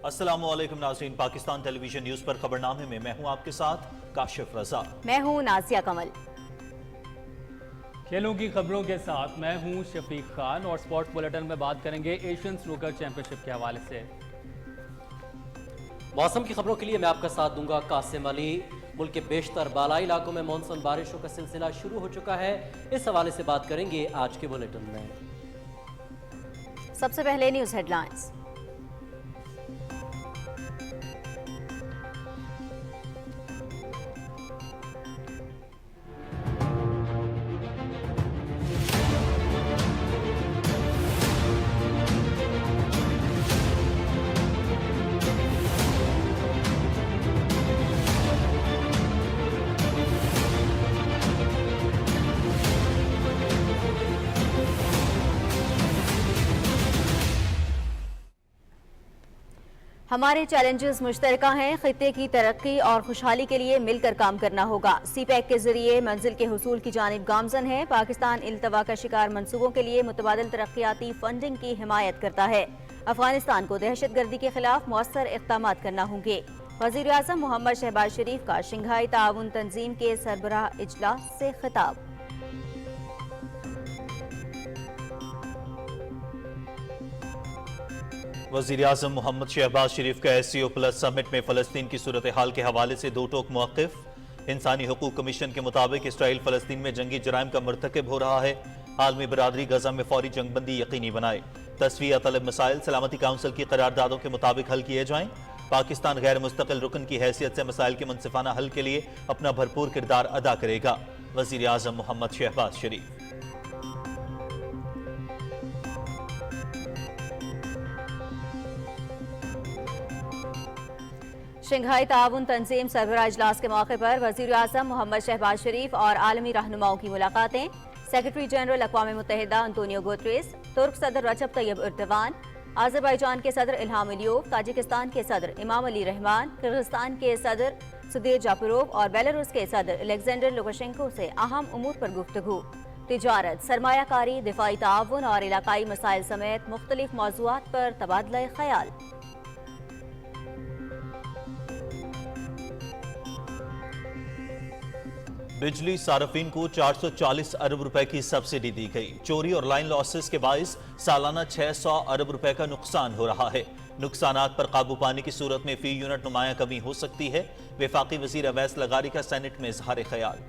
अस्सलामु अलैकुम नाज़रीन, पाकिस्तान टेलीविजन न्यूज़ पर खबरनामे में मैं हूं आपके साथ काशिफ रजा। मैं हूं नाजिया कमल। खेलों की खबरों के साथ मैं हूं शफीक खान और स्पोर्ट्स बुलेटिन में बात करेंगे एशियन स्नूकर चैंपियनशिप के हवाले से। मौसम की खबरों के लिए मैं आपका साथ दूंगा कासिम अली। मुल्क के बेशतर बालाई इलाकों में मानसून बारिशों का सिलसिला शुरू हो चुका है। इस हवाले से बात करेंगे आज के बुलेटिन में। सबसे पहले न्यूज़ हेडलाइंस। हमारे चैलेंजेस मुश्तरका हैं। खित्ते की तरक्की और खुशहाली के लिए मिलकर काम करना होगा। सीपैक के जरिए मंजिल के हुसूल की जानिब गामजन है। पाकिस्तान इल्तवा का शिकार मंसूबों के लिए मुतबादिल तरक्याती फंडिंग की हिमायत करता है। अफगानिस्तान को दहशतगर्दी के खिलाफ मौसर इक़दामात करना होंगे। वज़ीर आज़म मोहम्मद शहबाज शरीफ का शंघाई ताउन तंजीम के सरबराह इजलास से खिताब। वज़ीर आज़म मोहम्मद शहबाज शरीफ का SCO प्लस समिट में फ़लस्तीन की सूरत हाल के हवाले से दो टोक मौक़िफ़। इंसानी हुकूक कमीशन के मुताबिक इसराइल फ़लस्तीन में जंगी जराइम का मर्तकब हो रहा है। आलमी बरादरी गज़ा में फौरी जंगबंदी यकीनी बनाए। तस्वीया तलब मसाइल सलामती काउंसिल की करारदादों के मुताबिक हल किए जाएं। पाकिस्तान गैर मुस्तकिल रुकन की हैसियत से मसाइल के मुनसिफाना हल के लिए अपना भरपूर किरदार अदा करेगा। वज़ीर आज़म मोहम्मद शहबाज शरीफ। शंघाई ताउन तंजीम सरबराह इजलास के मौके पर वज़ीर आज़म मोहम्मद शहबाज शरीफ और आलमी रहनुमाओं की मुलाकातें। सेक्रेटरी जनरल अक़वाम मुत्तहिदा अंतोनियो गुतरेस, तुर्क सदर रजब तैयब एर्दोगान, आज़रबाईजान के सदर इल्हाम अलियोव, ताजिकिस्तान के सदर इमाम अली रहमान, किर्गिस्तान के सदर सुदीर जापरोव और बेलारूस के सदर अलेक्जेंडर लुकाशेंको से अहम उमूर पर गुफ्तगू। तिजारत, सरमायाकारी, दिफाई ताउन और इलाकाई मसाइल समेत मुख्तलिफ मौज़ूआत पर तबादला ख्याल। बिजली सार्फिन को 440 अरब रुपए की सब्सिडी दी गई। चोरी और लाइन लॉसेस के बाइस सालाना 600 अरब रुपए का नुकसान हो रहा है। नुकसानात पर काबू पाने की सूरत में फी यूनिट नुमाया कमी हो सकती है। वफाकी वजीर अवैस लगारी का सेनेट में इजहार ख्याल।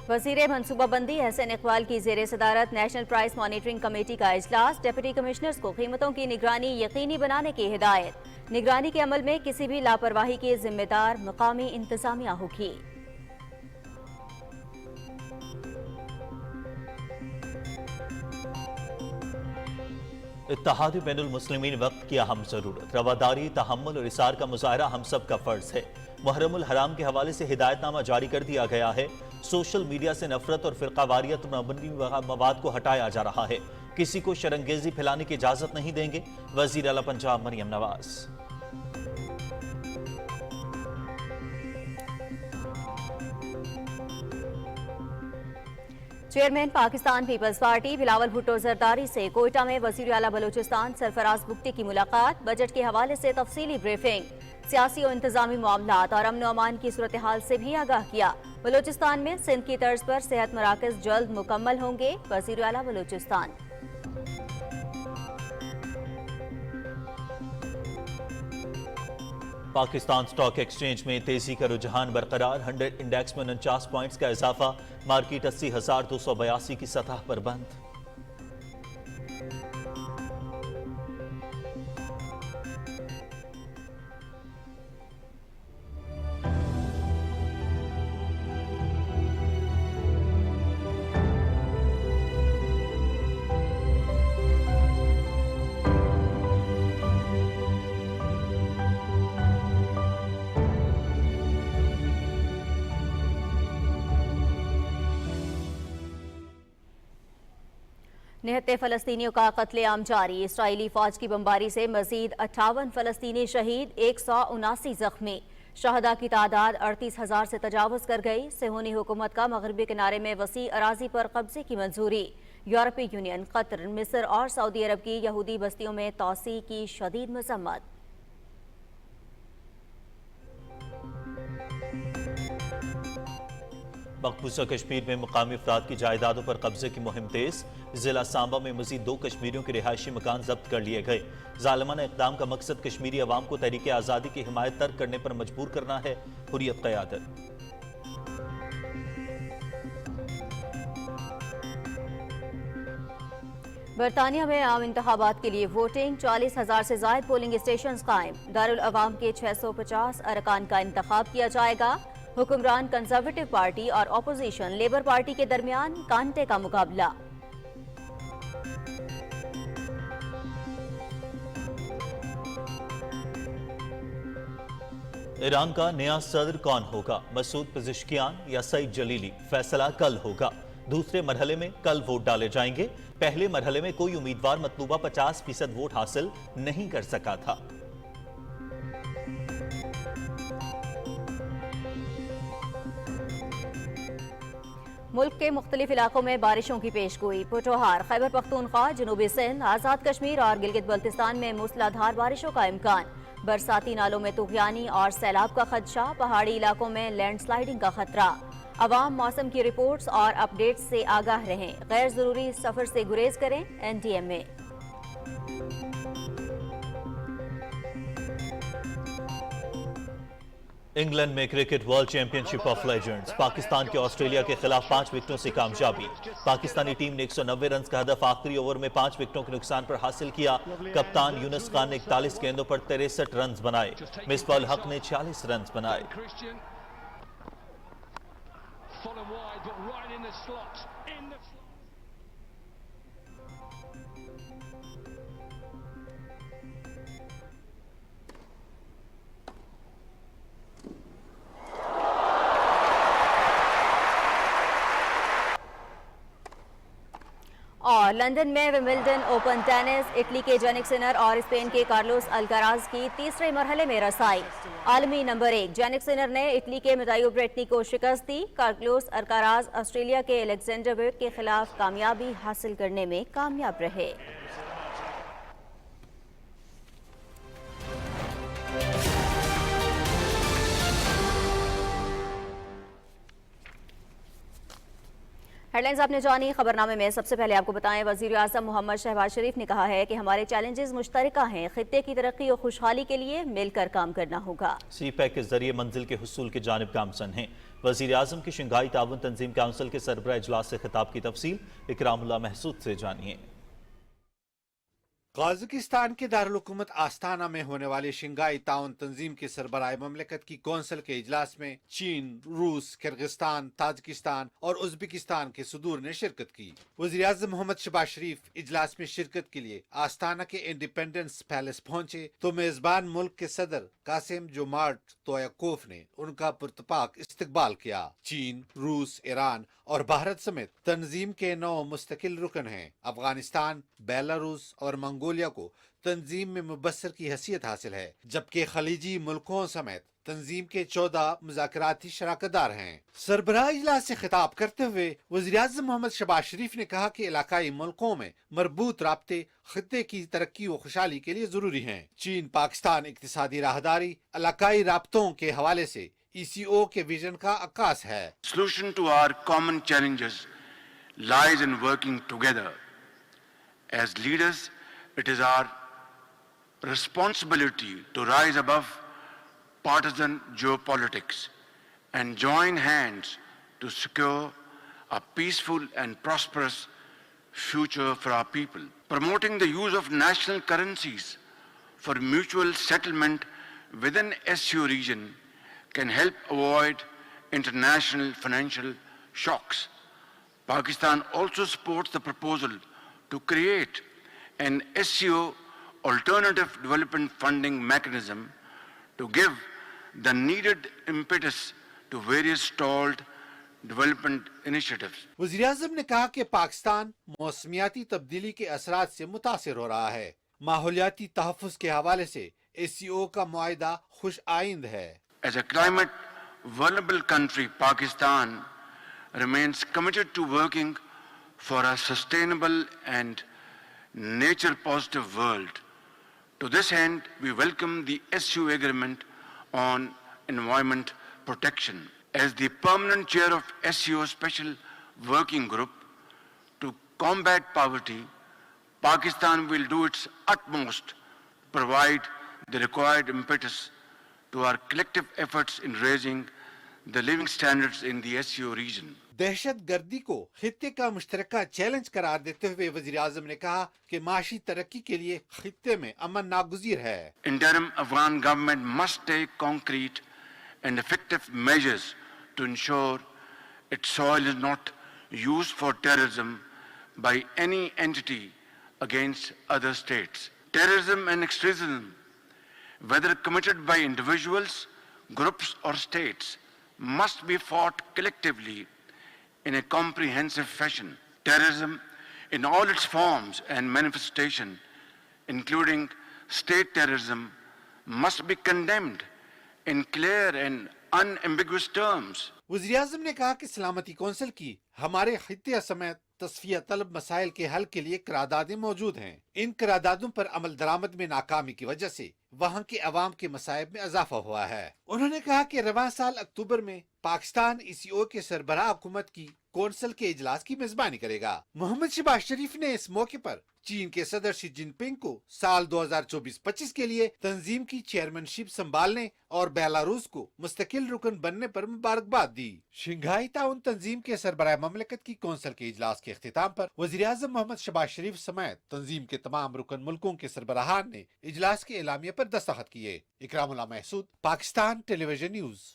वज़ीर मनसूबाबंदी एहसन इकबाल की ज़ेर सदारत नेशनल प्राइस मॉनिटरिंग कमेटी का इजलास। डिप्टी कमिश्नर्स को कीमतों की निगरानी यकीनी बनाने की हिदायत। निगरानी के अमल में किसी भी लापरवाही के जिम्मेदार मकामी इंतजामिया होगी। इत्तेहाद बैनुल मुस्लिमीन वक्त की अहम जरूरत। रवादारी, तहम्मुल और इसार का मुजाहरा हम सब का फर्ज है। मुहर्रमुल हराम के हवाले से हिदायतनामा जारी कर दिया गया है। सोशल मीडिया से नफरत और फिरकावारियत मबनी मवाद को हटाया जा रहा है। किसी को शरंगेजी फैलाने की इजाजत नहीं देंगे। वजीर आला Punjab Maryam Nawaz. Chairman Pakistan Peoples Party Bilawal Bhutto Zardari से कोयटा में वज़ीर आला बलूचिस्तान सरफराज बुगटी की मुलाकात। बजट के हवाले से तफसीली ब्रीफिंग। सियासी और इंतजामी मामलात और अमन अमान की सूरत हाल से भी आगाह किया। बलूचिस्तान में सिंध की तर्ज पर सेहत मराकज जल्द मुकम्मल होंगे। वज़ीर आला बलूचिस्तान। पाकिस्तान स्टॉक एक्सचेंज में तेजी का रुझान बरकरार। 100 इंडेक्स में 49 पॉइंट्स का इजाफा। मार्केट 80,282 की सतह पर बंद। निहत्ते फ़लस्तीनियों का कत्लेआम जारी। इसराइली फ़ौज की बमबारी से मजीद 58 फ़लस्तीनी शहीद, 179 जख्मी। शहदा की तादाद 38,000 से तजावुज़ कर गई। सेहूनी हुकूमत का मगरबी किनारे में वसी अराजी पर कब्जे की मंजूरी। यूरोपीय यूनियन, कतर, मिस्र और सऊदी अरब की यहूदी बस्तियों में तोसी की शदीद मजम्मत। मकबूजा कश्मीर में मुकामी अफराद की जायदादों पर कब्जे की मुहिम तेज। जिला सांबा में मजीद 2 कश्मीरियों के रिहायशी मकान जब्त कर लिए गए। जालिमाना इक़दाम का मकसद कश्मीरी अवाम को तहरीक आज़ादी की हिमायत तर्क करने पर मजबूर करना है। हुर्रियत क़यादत। बरतानिया में आम इंतखाबात के लिए वोटिंग, 40,000 से जायद पोलिंग स्टेशन कायम। दारुल अवाम के 650 अरकान का इंतखाब किया जाएगा। हुक्मरान कंजर्वेटिव पार्टी और अपोजिशन लेबर पार्टी के दरमियान कांटे का मुकाबला। ईरान का नया सदर कौन होगा? मसूद पेज़ेश्कियान या सईद जलीली? फैसला कल होगा। दूसरे मरहले में कल वोट डाले जाएंगे। पहले मरहले में कोई उम्मीदवार मतलूबा 50% वोट हासिल नहीं कर सका था। मुल्क के मुख्तलिफ इलाकों में बारिशों की पेशगोई। पुटोहार, खैबर पख्तूनख्वा, जनूबी सिंध, आज़ाद कश्मीर और गिलगित बल्तिस्तान में मूसलाधार बारिशों का इम्कान। बरसाती नालों में तूफ़ानी और सैलाब का खदशा। पहाड़ी इलाकों में लैंडस्लाइडिंग का खतरा। अवाम मौसम की रिपोर्ट्स और अपडेट्स से आगाह रहें। गैर जरूरी सफर से गुरेज करें। NTMA। इंग्लैंड में cricket world championship of legends, Pakistan के ऑस्ट्रेलिया के खिलाफ 5 विकेटों से कामयाबी। पाकिस्तानी टीम ने 190 रन का हदफ आखिरी ओवर में 5 विकेटों के नुकसान पर हासिल किया। कप्तान यूनुस खान ने 41 गेंदों पर 63 रन बनाए। मिसबाह उल हक ने 40 रन बनाए। और लंदन में विंबलडन ओपन टेनिस, इटली के जेनिक सिनर और स्पेन के कार्लोस अल्काराज की तीसरे मरहले में रसाई। आलमी नंबर 1 जेनिक सिनर ने इटली के मतायो ब्रेटनी को शिकस्त दी। कार्लोस अल्काराज ऑस्ट्रेलिया के अलेक्जेंडर विक के खिलाफ कामयाबी हासिल करने में कामयाब रहे। हेडलाइंस आपने जानी। खबरनामे में सबसे पहले आपको बताएं, वजीर आज़म मोहम्मद शहबाज शरीफ ने कहा है कि हमारे चैलेंजेस मुश्तरका हैं। खित्ते की तरक्की और खुशहाली के लिए मिलकर काम करना होगा। CPEC के जरिए मंजिल के हुसूल की जानिब गामजन हैं। वजीर आज़म की शंघाई ताउन तंजीम काउंसिल के सरबराह इजलास से खिताब की तफसील इकरामुल्लाह महसूद से जानिए। काज़ाकिस्तान के दारुल-हुकूमत आस्ताना में होने वाली शंघाई ताउन तंजीम के सरबराह ममलकत की कौंसिल के इजलास में चीन, रूस, किर्गिस्तान, ताजिकिस्तान और उज़्बेकिस्तान के सदूर ने शिरकत की। वज़ीर आज़म मोहम्मद शहबाज शरीफ इजलास में शिरकत के लिए आस्ताना के इंडिपेंडेंस पैलेस पहुंचे तो मेजबान मुल्क के सदर कासिम जोमार्ट तोयाकोफ ने उनका पुरतपाक इस्तकबाल किया। चीन, रूस, ईरान और भारत समेत तंजीम के 9 मुस्तकिल रुकन हैं। अफगानिस्तान, बेलारूस और मंगोलिया को तंजीम में मुबस्सर की हैसियत हासिल है, जबकि खलीजी मुल्कों समेत तंजीम के 14 मुज़ाकराती शराकतदार हैं। सरबराह इजलास से खिताब करते हुए वज़ीर आज़म मोहम्मद शहबाज शरीफ ने कहा कि इलाकाई मुल्कों में मरबूत राब्ते खित्ते की तरक्की व खुशहाली के लिए जरूरी हैं। चीन पाकिस्तान इक्तिसादी राहदारी इलाकाई राब्तों के हवाले से ECO के विजन का अक्कास है। Solution to our common challenges lies in working together. As leaders, it is our responsibility to rise above partisan geopolitics and join hands to secure a peaceful and prosperous future for our people. Promoting the use of national currencies for mutual settlement within SCO region can help avoid international financial shocks. Pakistan also supports the proposal to create an SCO alternative development funding mechanism to give the needed impetus to various stalled development initiatives. वज़ीर आज़म ने कहा कि पाकिस्तान मौसमियाती तब्दीली के असरात से मुतासिर हो रहा है। माहौलियाती तहफ़्फ़ुज़ के हवाले से SCO का मुआहिदा खुश आइंद है। As a climate vulnerable country, Pakistan remains committed to working for a sustainable and nature-positive world. To this end, we welcome the SU agreement on environment protection. As the permanent chair of SU Special Working Group to combat poverty, Pakistan will do its utmost to provide the required impetus to our collective efforts in raising the living standards in the SU region. दहशत गर्दी को खित्ते का मुश्तरका challenge करार देते हुए वजीर आजम ने कहा कि माशी तरक्की के लिए खित्ते में अमन नागुज़ीर है. Interim Afghan government must take concrete and effective measures to ensure its soil is not used for terrorism by any entity against other states. Terrorism and extremism, whether committed by individuals, groups or states, must be fought collectively in a comprehensive fashion. Terrorism in all its forms and manifestation, including state terrorism, must be condemned in clear and unambiguous terms. वज़ीर आज़म ने कहा कि सलामती council की हमारे खित्ते समेत तस्फिया तलब मसाइल के हल के लिए करारदादें मौजूद हैं. इन करारदादों पर अमल दरामद में नाकामी की वजह से वहाँ के अवाम के मसाइब में इजाफा हुआ है. उन्होंने कहा कि रवां साल अक्टूबर में पाकिस्तान ECO के सरबराह हुकूमत की कौंसिल के इजलास की मेजबानी करेगा. मोहम्मद शहबाज शरीफ ने इस मौके पर चीन के सदर शी जिनपिंग को साल 2024-25 के लिए तंजीम की चेयरमैनशिप संभालने और बेलारूस को मुस्तकिल रुकन बनने पर मुबारकबाद दी. शंघाई ताउन तंजीम के सरबराह ममलकत की कौंसिल के इजलास के इख्तिताम पर वज़ीर आज़म मोहम्मद शहबाज शरीफ समेत तंजीम के तमाम रुकन मुल्कों के सरबराहान ने इजलास के एलामिया पर दस्तखत किए. Ikramullah Mehsud, Pakistan television news.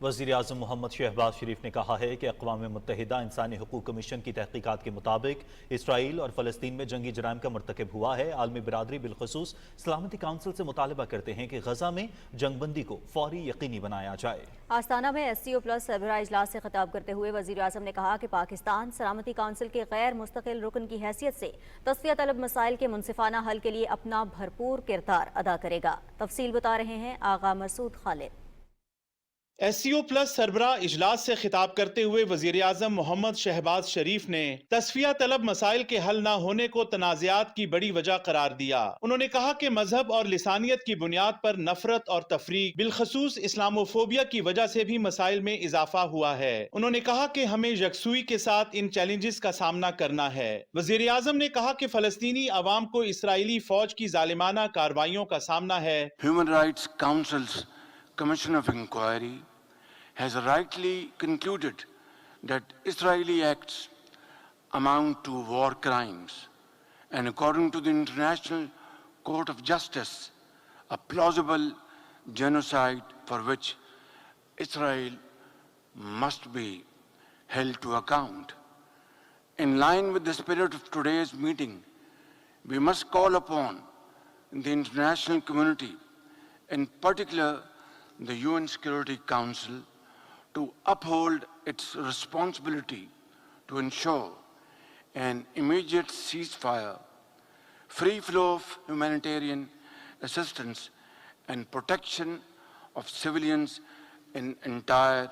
वज़ीर आज़म मोहम्मद शहबाज शरीफ ने कहा है कि अक़वाम मुत्तहिदा इंसानी हुकूक कमीशन की तहकीकात के मुताबिक इसराइल और फ़लस्तीन में जंगी जराइम का मरतकब हुआ है. आलमी बिरादरी बिलखसूस सलामती काउंसिल से मुतालबा करते हैं कि गजा में जंगबंदी को फौरी यकीनी बनाया जाए. आस्ताना में SCO प्लस सरबराह इजलास से खिताब करते हुए वज़ीर आज़म ने कहा कि पाकिस्तान सलामती काउंसिल के गैर मुस्तकिल रुकन की हैसियत से तस्फिया तलब मसाइल के मुनसिफाना हल के लिए अपना भरपूर किरदार अदा करेगा. तफसील बता रहे हैं आगा मसूद खालिद. SCO प्लस सरबराह इजलास से खिताब करते हुए वजीर आज़म मोहम्मद शहबाज शरीफ ने तस्फिया तलब मसाइल के हल न होने को तनाज़ात की बड़ी वजह करार दिया. उन्होंने कहा कि मजहब और लिसानियत की बुनियाद पर नफरत और तफरीक बिलखसूस इस्लामोफोबिया की वजह से भी मसाइल में इजाफा हुआ है. उन्होंने कहा कि हमें यकसुई के साथ इन चैलेंजेस का सामना करना है. वजीर आज़म ने कहा कि फलस्तीनी अवाम को इसराइली फौज की जालिमाना कार्रवाइयों का सामना है. Human Rights Council's Commission of Inquiry has rightly concluded that Israeli acts amount to war crimes, and according to the International Court of Justice, a plausible genocide for which Israel must be held to account. In line with the spirit of today's meeting, we must call upon the international community, in particular the UN Security Council, to uphold its responsibility to ensure an immediate ceasefire, free flow of humanitarian assistance, and protection of civilians in entire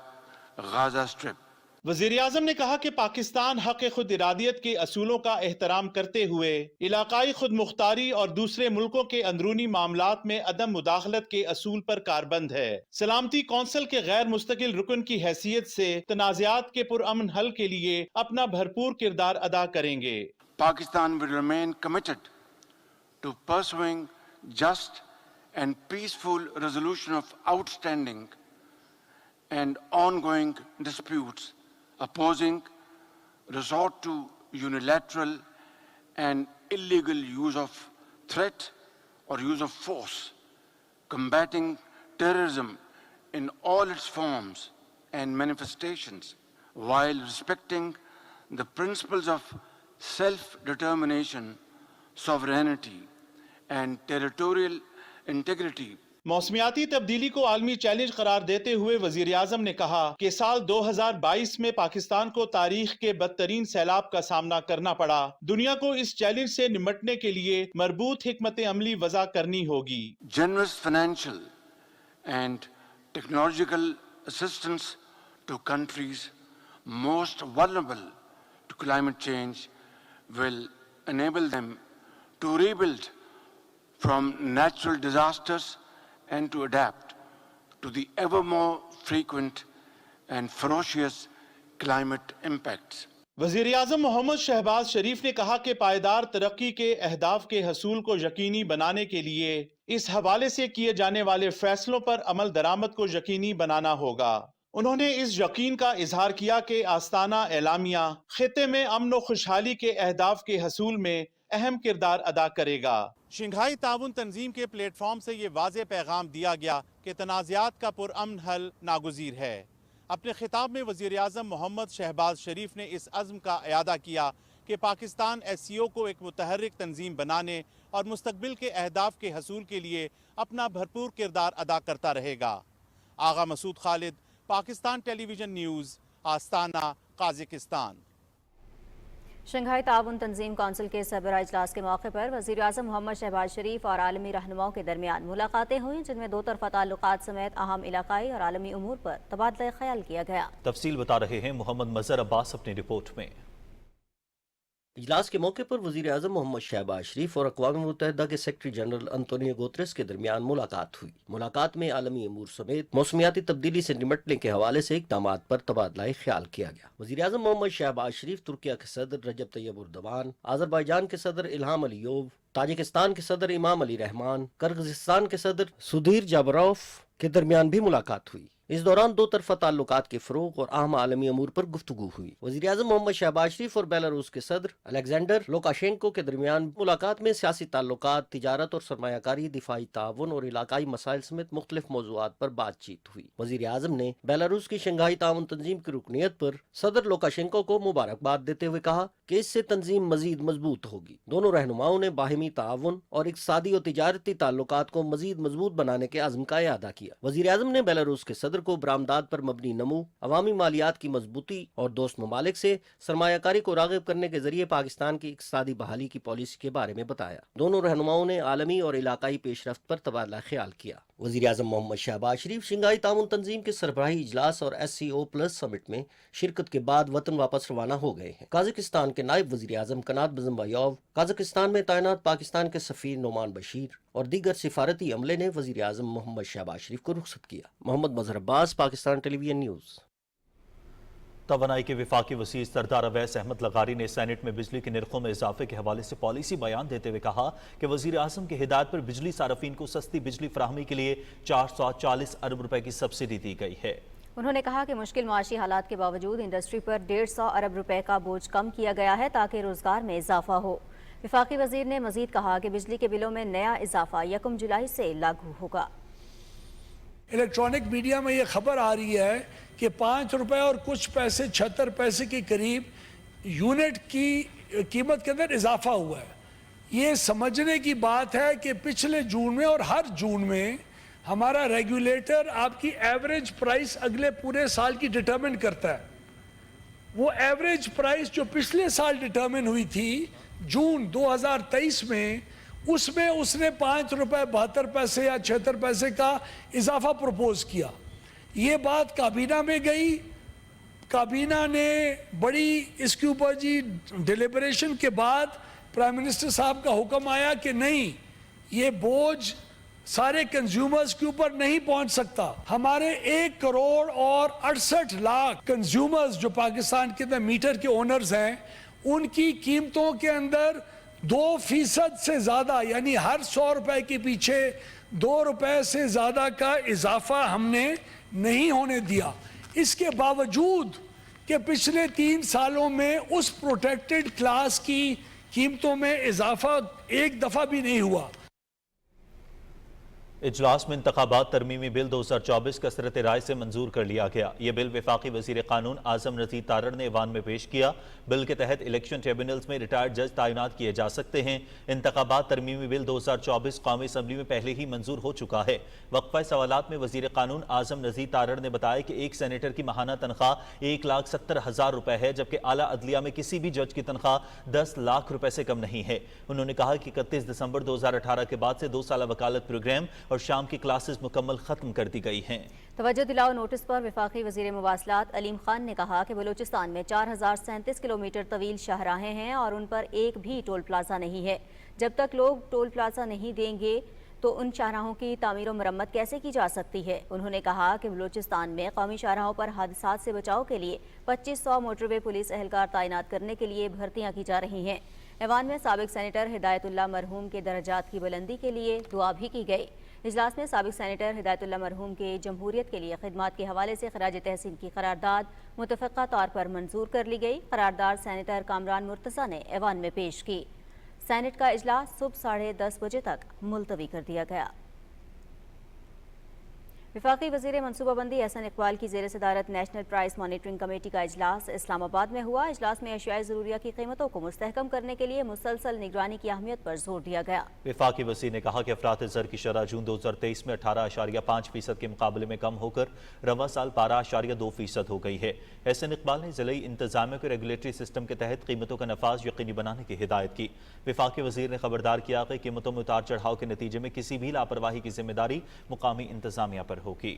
Gaza Strip. वजीर आज़म ने कहा कि पाकिस्तान हक खुद इरादियत के असूलों का एहतराम करते हुए इलाकाई खुद मुख्तारी और दूसरे मुल्कों के अंदरूनी मामलात में अदम मुदाखलत के असूल पर कारबंद है. सलामती कौंसिल के गैर मुस्तकिल रुकन की हैसियत से तनाज़ात के पुरअमन हल के लिए अपना भरपूर किरदार अदा करेंगे. Pakistan will remain committed to pursuing just and peaceful resolution of outstanding and ongoing disputes, opposing resort to unilateral and illegal use of threat or use of force, combating terrorism in all its forms and manifestations, while respecting the principles of self-determination, sovereignty, and territorial integrity. मौसमियाती तब्दीली को आलमी challenge करार देते हुए वजीर आज़म ने कहा कि साल 2022 में पाकिस्तान को तारीख के बदतरीन सैलाब का सामना करना पड़ा. दुनिया को इस चैलेंज से निपटने के लिए मरबूत हिकमत अमली वज़ा करनी होगी. Generous financial and technological assistance to countries most vulnerable to climate change will enable them to rebuild from natural disasters and to adapt to the ever more frequent and ferocious climate impacts. वज़ीर आज़म मोहम्मद शहबाज शरीफ ने कहा कि पायदार तरक्की के अहदाफ के हसूल को यकीनी बनाने के लिए इस हवाले से किए जाने वाले फैसलों पर अमल दरामद को यकीनी बनाना होगा। उन्होंने इस यकीन का इजहार किया कि आस्ताना एलामिया खिते में अमन व खुशहाली के अहदाफ के हसूल में अहम किरदार अदा करेगा। शंघाई ताउन तंजीम के प्लेटफॉर्म से ये वाज़ेह पैगाम दिया गया कि तनाज़ात का पुरअमन हल नागुज़ीर है। अपने खिताब में वज़ीर आज़म मोहम्मद शहबाज शरीफ ने इस अज़्म का इयादा किया कि पाकिस्तान SCO को एक मुतहर्रिक तंजीम बनाने और मुस्तक़बिल के अहदाफ के हसूल के लिए अपना भरपूर किरदार अदा करता रहेगा। Agha Masood Khalid, Pakistan television news, Astana, Kazakhstan. Shanghai ताउन तंजीम कौंसिल के सरबराह इजलास के मौके पर वज़ीर आज़म मोहम्मद शहबाज शरीफ और आलमी रहनुमाओं के दरमियान मुलाकातें हुई, जिनमें दो तरफ़ा ताल्लुकात समेत अहम इलाकाई और आलमी उमूर पर तबादला ख्याल किया गया। तफसील बता रहे हैं मोहम्मद मज़हर अब्बास अपनी रिपोर्ट में। इजलास के मौके पर वज़ीर आज़म मोहम्मद शहबाज शरीफ और अक़वाम मुत्तहिदा के सेक्रेटरी जनरल अंतोनियो गुतेरेस के दरमियान मुलाकात हुई। मुलाकात में आलमी अमूर समेत मौसमियाती तब्दीली से निमटने के हवाले से इक़दामात पर तबादला ख्याल किया गया। वज़ीर आज़म मोहम्मद शहबाज शरीफ तुर्किया के सदर रजब तैयब एर्दोगान, आज़रबाईजान के सदर इल्हाम अलियोव, ताजिकिस्तान के सदर इमाम अली रहमान, किर्गिज़स्तान के सदर सुधीर जाबरोफ के दरमियान भी मुलाकात हुई। इस दौरान दो तरफा ताल्लुकात के फ़रोग़ और अहम आलमी अमूर पर गुफ्तगू हुई। वज़ीर आज़म मोहम्मद शहबाज शरीफ और बेलारूस के सदर अलेक्जेंडर लुकाशेंको के दरमियान मुलाकात में सियासी ताल्लुकात, तिजारत और सरमायाकारी, दिफाई ताउन और इलाकाई मसाइल समेत मुख्तलिफ मौज़ूआत पर बातचीत हुई। वज़ीर आज़म ने बेलारूस की शंघाई ताउन तंजीम की रुकनियत पर सदर लुकाशेंको को मुबारकबाद देते हुए कहा कि इससे तंजीम मजीद मजबूत होगी। दोनों रहनुमाओं ने बाहिमी ताउन और इक़्तिसादी और तिजारती ताल्लुकात को मजीद मजबूत बनाने के अज़्म का इयादा किया। वज़ीर आज़म ने बेलारूस के सदर को बरामदात पर मबनी नमू, अवामी मालियात की मजबूती और दोस्त ममालिक से सरमायाकारी को राग़िब करने के जरिए पाकिस्तान की इक़्तिसादी बहाली की पॉलिसी के बारे में बताया। दोनों रहनुमाओं ने आलमी और इलाकाई पेशरफ्त पर तबादला ख्याल किया। वज़ीर आज़म मोहम्मद शहबाज शरीफ शंघाई ताउन तंजीम के सरबराही इजलास और SCO+ समिट में शिरकत के बाद वतन वापस रवाना हो गए हैं। काज़ाकिस्तान के नायब वज़ीर आज़म कनात बज़म्बायोव, काज़ाकिस्तान में तैनात पाकिस्तान के सफ़ीर नोमान बशीर और दीगर सिफारती अमले ने वज़ीर आज़म मोहम्मद शहबाज शरीफ को रुखसत किया। Mohammad Mazhar Abbas, Pakistan television news. तवानाई के वफाकी वज़ीर सरदार अवैस अहमद लगारी ने सेनेट में बिजली के निर्खों में इजाफे के हवाले से पॉलिसी बयान देते हुए कहा कि वज़ीर आज़म की हिदायत पर बिजली सारफीन को सस्ती बिजली फराहमी के लिए 440 अरब रुपए की सब्सिडी दी गई है। उन्होंने कहा कि मुश्किल माशी हालात के बावजूद इंडस्ट्री पर 150 अरब रुपए का बोझ कम किया गया है ताकि रोजगार में इजाफा हो। वफाकी वज़ीर ने मजीद कहा कि बिजली के बिलों में नया इजाफा 1 जुलाई से लागू होगा। इलेक्ट्रॉनिक मीडिया में ये खबर आ रही है कि 5 रुपए और कुछ पैसे 76 पैसे के करीब यूनिट की कीमत के अंदर इजाफा हुआ है। ये समझने की बात है कि पिछले जून में और हर जून में हमारा रेगुलेटर आपकी एवरेज प्राइस अगले पूरे साल की डिटरमिन करता है। वो एवरेज प्राइस जो पिछले साल डिटरमिन हुई थी जून 2023 में, उसमें उसने 5 रुपए 72 पैसे या 76 पैसे का इजाफा प्रपोज किया। ये बात काबीना में गई, काबीना ने बड़ी इसके ऊपर जी डिलिबरेशन के बाद प्राइम मिनिस्टर साहब का हुक्म आया कि नहीं, ये बोझ सारे कंज्यूमर्स के ऊपर नहीं पहुंच सकता। हमारे 1 करोड़ और 68 लाख कंज्यूमर्स जो पाकिस्तान के अंदर मीटर के ओनर्स हैं, उनकी कीमतों के अंदर 2% से ज्यादा, यानी हर 100 रुपए के पीछे 2 रुपए से ज्यादा का इजाफा हमने नहीं होने दिया। इसके बावजूद कि पिछले 3 सालों में उस प्रोटेक्टेड क्लास की कीमतों में इजाफा एक दफा भी नहीं हुआ। इजलास में इंतखाबात तरमीमी बिल 2024 कसरत राय से मंजूर कर लिया गया। ये बिल वफाकी वजीर कानून आजम नज़ीर तारड़ ने ऐवान में पेश किया। बिल के तहत इलेक्शन ट्रिब्यूनल्स में रिटायर्ड जज तैनात किए जा सकते हैं। इंतखाबात तरमीमी बिल 2024 कौमी असम्बली में पहले ही मंजूर हो चुका है। वक्फा सवालात में वजीर कानून आजम नज़ीर तारड़ ने बताया कि एक सेनेटर की माहाना तनख्वाह 1,70,000 रुपए है, जबकि आला अदलिया में किसी भी जज की तनख्वाह 10 लाख रुपए से कम नहीं है। उन्होंने कहा कि 31 दिसंबर 2018 के बाद से 2 साला वकालत प्रोग्राम और शाम की क्लासेस मुकम्मल ख़त्म कर दी गई हैं। तवज्जो दिलाओ नोटिस पर वफाकी वज़ीर मवासलात अलीम खान ने कहा कि बलूचिस्तान में 4037 किलोमीटर तवील शाहराहें हैं और उन पर एक भी टोल प्लाजा नहीं है। जब तक लोग टोल प्लाजा नहीं देंगे तो उन शाहराहों की तामीर और मरम्मत कैसे की जा सकती है। उन्होंने कहा कि बलूचिस्तान में कौमी शाहराहों पर हादसात से बचाव के लिए 2500 मोटरवे पुलिस एहलकार तैनात करने के लिए भर्तियां की जा रही हैं। ऐवान में साबिक सेनेटर हिदायतुल्लाह मरहूम के दर्जात की बुलंदी के लिए दुआ भी की गई। इजलास में साबिक सेनेटर हिदायतुल्लाह मरहूम के जमहूरियत के लिए खिदमात के हवाले से खराज तहसीन की करारदाद मुतफ़क़ा तौर पर मंजूर कर ली गई। करारदाद सेनेटर कामरान मुर्तज़ा ने ऐवान में पेश की। सेनेट का इजलास सुबह 10:30 बजे तक मुलतवी कर दिया गया। वफाकी वज़ीर मनसूबाबंदी एहसन इकबाल की ज़ेर सदारत नेशनल प्राइस मॉनिटरिंग कमेटी का इजलास इस्लामाबाद में हुआ। इजलास में अशियाए ज़रूरिया की कीमतों को मुस्तहकम करने के लिए मुसलसल निगरानी की अहमियत पर जोर दिया गया। वफाकी वज़ीर ने कहा कि अफरात ज़र की शरह जून 2023 में 18.5% के मुकाबले में कम होकर रवा साल 12.2% हो गई है। एहसन इकबाल ने ज़िली इंतजामिया के रेगुलेटरी सिस्टम के तहत कीमतों का नफाज यकीनी बनाने की हिदायत की। वफाकी वज़ीर ने खबरदार किया कि कीमतों में उतार चढ़ाव के नतीजे में किसी भी लापरवाही की जिम्मेदारी मुकामी इंतजामिया पर होगी।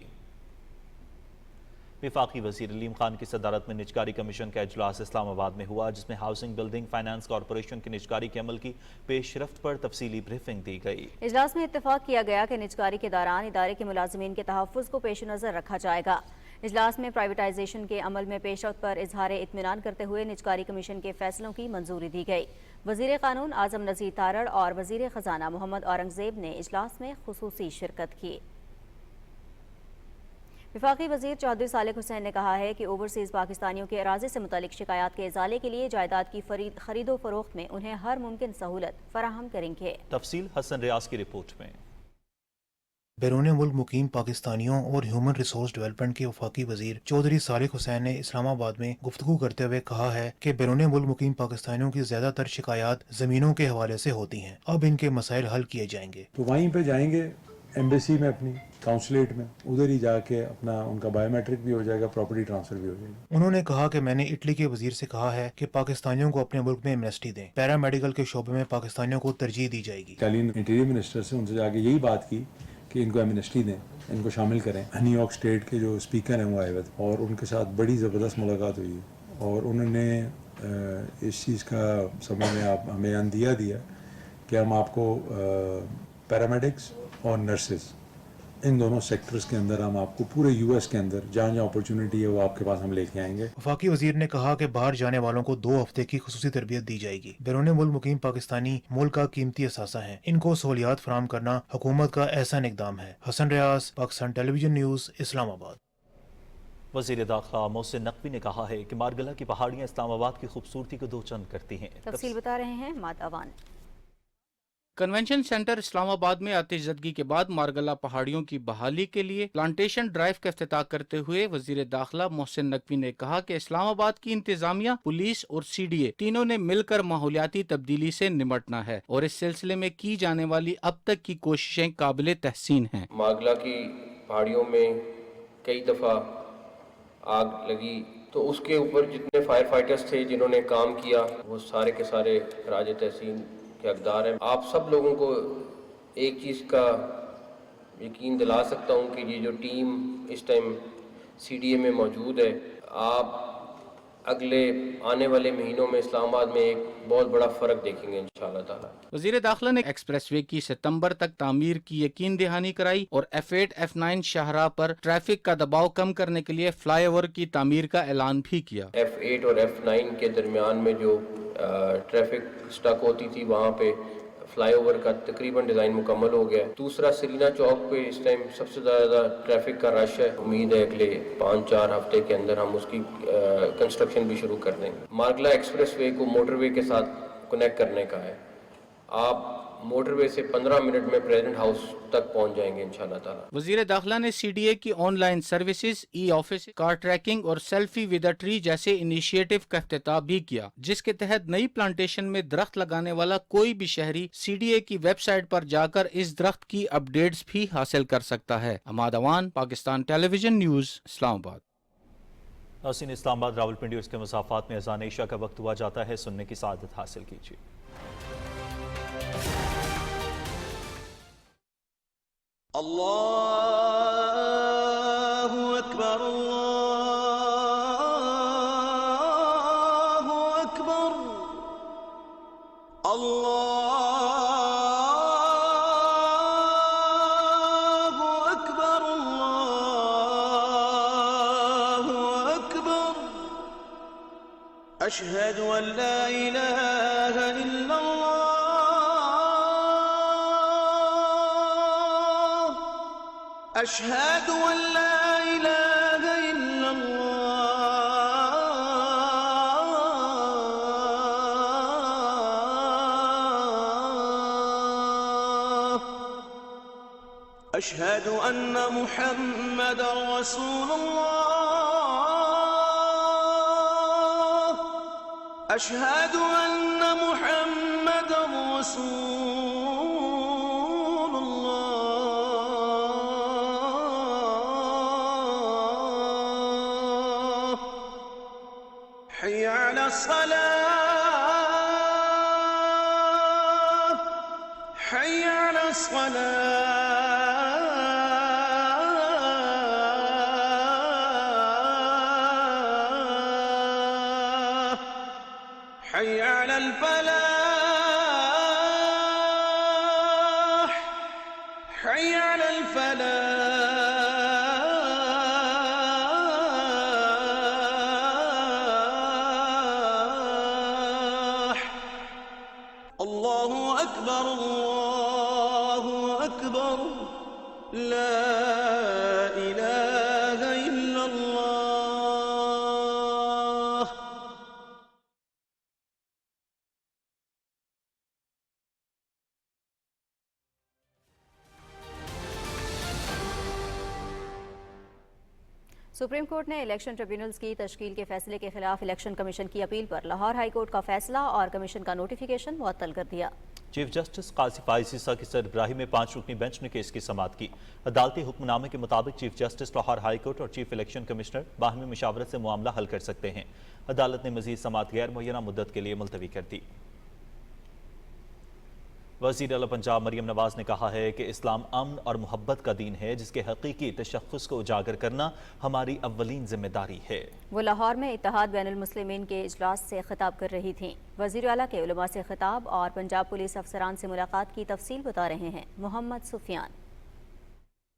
वफाकी वज़ीर अलीम खान की सदारत में निजकारी कमीशन का इजलास इस्लामाबाद में हुआ, जिसमें हाउसिंग बिल्डिंग फाइनेंस कॉरपोरेशन की निजकारी के अमल की पेशरफ्त पर तफसीली ब्रीफिंग दी गई। इजलास में इत्तेफाक किया गया कि निजकारी के दौरान इदारे के मुलाजिमीन के तहफ़्फ़ुज़ को पेश नज़र रखा जाएगा। इजलास में प्राइवेटाइजेशन के अमल में पेशरफ्त पर इजहार इत्मीनान करते हुए निजकारी कमीशन के फैसलों की मंजूरी दी गई। वज़ीर कानून आज़म नज़ीर तारड़ और वज़ीर ख़जाना मोहम्मद औरंगज़ेब ने इजलास में खुसूसी शिरकत की। वफाकी वज़ीर चौधरी सालिक हुसैन ने कहा है कि ओवरसीज़ पाकिस्तानियों के अराज़ी से मुतालिक शिकायत के इज़ाले के लिए जायदाद की खरीदो फरोख्त में उन्हें हर मुमकिन सहूलत फराहम करेंगे। तफसील हसन रियाज की रिपोर्ट में। बैरून मुल्क मुकीम पाकिस्तानियों और ह्यूमन रिसोर्स डेवलपमेंट के वफाकी वजीर चौधरी सालिक हुसैन ने इस्लामाबाद में गुफ्तगू करते हुए कहा है कि बैरून मुल्क मुकीम पाकिस्तानियों की ज्यादातर शिकायत जमीनों के हवाले से होती हैं। अब इनके मसाइल हल किए जाएंगे। तो वहीं पे जाएंगे एम्बेसी में, अपनी काउंसलेट में, उधर ही जाके अपना उनका बायोमेट्रिक भी हो जाएगा, प्रॉपर्टी ट्रांसफर भी हो जाएगा। उन्होंने कहा कि मैंने इटली के वजीर से कहा है कि पाकिस्तानियों को अपने मुल्क में एमनेस्टी दें। पैरामेडिकल के शोबे में पाकिस्तानियों को तरजीह दी जाएगी। इटालियन इंटीरियर मिनिस्टर से उनसे जाके यही बात की कि इनको एमनेस्टी दें, इनको शामिल करें। न्यूयॉर्क स्टेट के जो स्पीकर हैं वो आए हुए थे और उनके साथ बड़ी ज़बरदस्त मुलाकात हुई और उन्होंने इस चीज़ का समझ में आप हमें अंदिया दिया कि हम आपको पैरामेडिक्स और नर्सेस, इन दोनों सेक्टर्स के अंदर हम आपको पूरे यूएस के अंदर जहाँ जहाँ अपॉर्चुनिटी है वो आपके पास हम लेके आएंगे। वफाकी वजीर ने कहा कि बाहर जाने वालों को 2 हफ्ते की खुसूसी तरबियत दी जाएगी। बैरून मुल्क मुकीम पाकिस्तानी मुल्क का कीमती असासा है, इनको सहूलियात फराहम करना हुकूमत का एहसान इक़दाम है। हसन रियाज, पाकिस्तान टेलीविजन न्यूज़, इस्लामाबाद। वज़ीर दाखिला मोहसिन नकवी ने कहा है कि मारगला की पहाड़ियाँ इस्लामाबाद की खूबसूरती को दो चंद करती हैं। तफसील बता रहे हैं मातवान। कन्वेंशन सेंटर इस्लामाबाद में आतिशज़दगी के बाद मारगला पहाड़ियों की बहाली के लिए प्लांटेशन ड्राइव का इफ्तिताह करते हुए वज़ीर दाखिला मोहसिन नकवी ने कहा कि इस्लामाबाद की इंतजामिया, पुलिस और CDA तीनों ने मिलकर माहौलियाती तब्दीली से निमटना है और इस सिलसिले में की जाने वाली अब तक की कोशिशें काबिल तहसीन हैं। मारगला की पहाड़ियों में कई दफ़ा आग लगी तो उसके ऊपर जितने फायर फाइटर्स थे जिन्होंने काम किया वो सारे के सारे खराज तहसीन के हकदार हैं। आप सब लोगों को एक चीज़ का यकीन दिला सकता हूँ कि ये जो टीम इस टाइम CDA में मौजूद है, आप अगले आने वाले महीनों में इस्लामाबाद में एक बहुत बड़ा फ़र्क देखेंगे इंशाअल्लाह ताला। वज़ीर दाखिला ने एक्सप्रेसवे की सितंबर तक तामीर की यकीन दहानी कराई और F8 F9 शाहराह पर ट्रैफिक का दबाव कम करने के लिए फ्लाईओवर की तामीर का ऐलान भी किया। F8 और F9 के दरमियान में जो ट्रैफिक स्टक होती थी वहाँ पे फ्लाईओवर का तकरीबन डिज़ाइन मुकम्मल हो गया है। दूसरा, सरीना चौक पे इस टाइम सबसे ज़्यादा ट्रैफिक का रश है। उम्मीद है अगले 5-4 हफ्ते के अंदर हम उसकी कंस्ट्रक्शन भी शुरू कर देंगे। मारगला एक्सप्रेसवे को मोटरवे के साथ कनेक्ट करने का है। आप मोटरवे से 15 मिनट में प्रेसिडेंट हाउस तक पहुंच जाएंगे इंशाल्लाह ताला। वज़ीर दाखिला ने CDA की online services, e office, car tracking और सेल्फी विद अ ट्री जैसे इनिशिएटिव का इफ्तिताह भी किया, जिसके तहत नई प्लांटेशन में दरख्त लगाने वाला कोई भी शहरी CDA की वेबसाइट पर जाकर इस दरख्त की अपडेट्स भी हासिल कर सकता है। अमाद अवान, पाकिस्तान टेलीविजन न्यूज़, इस्लामाबाद। नाज़रीन, इस्लामाबाद रावलपिंडी और इसके मसाफात में अज़ान इशा का वक्त हुआ जाता है। सुनने की सआदत हासिल कीजिए। Allahu Akbar, Allahu Akbar, Allahu Akbar, Allahu Akbar. Ashhadu an la ilaha illallah. أشهد أن لا إله إلا الله. أشهد أن محمدًا رسول الله. أشهد أن محمدًا رسول الله. حي على الصلاة، حي على الصلاة، حي على الفلاح، حي على الفلاح. الله أكبر، الله أكبر، لا إله إلا الله. सुप्रीम कोर्ट ने इलेक्शन ट्रिब्यूनल्स की तश्कील के फैसले के खिलाफ इलेक्शन कमीशन की अपील पर लाहौर हाई कोर्ट का फैसला और कमीशन का नोटिफिकेशन मुअत्तल कर दिया। चीफ जस्टिस कासिफ आईसीसा की सरबराही में 5 रुकनी बेंच ने केस की समाअत की। अदालती हुक्मनामे के मुताबिक chief justice Lahore high court और चीफ इलेक्शन कमिश्नर बाहमी मुशावरत से मामला हल कर सकते हैं। अदालत ने मजीद समाअत गैर मुअय्यना मुद्दत के लिए मुलतवी कर दी। वज़ीर आला पंजाब मरीम नवाज ने कहा है कि इस्लाम अमन और मोहब्बत का दीन है, जिसके हकीकी तशख़्ख़ुस को उजागर करना हमारी अव्वलीन जिम्मेदारी है। वो लाहौर में इत्तेहाद बैनुल मुस्लिमीन के इजलास से खिताब कर रही थीं। वज़ीर आला के उलमा से खिताब और पंजाब पुलिस अफसरान से मुलाकात की तफसील बता रहे हैं मोहम्मद सुफियान।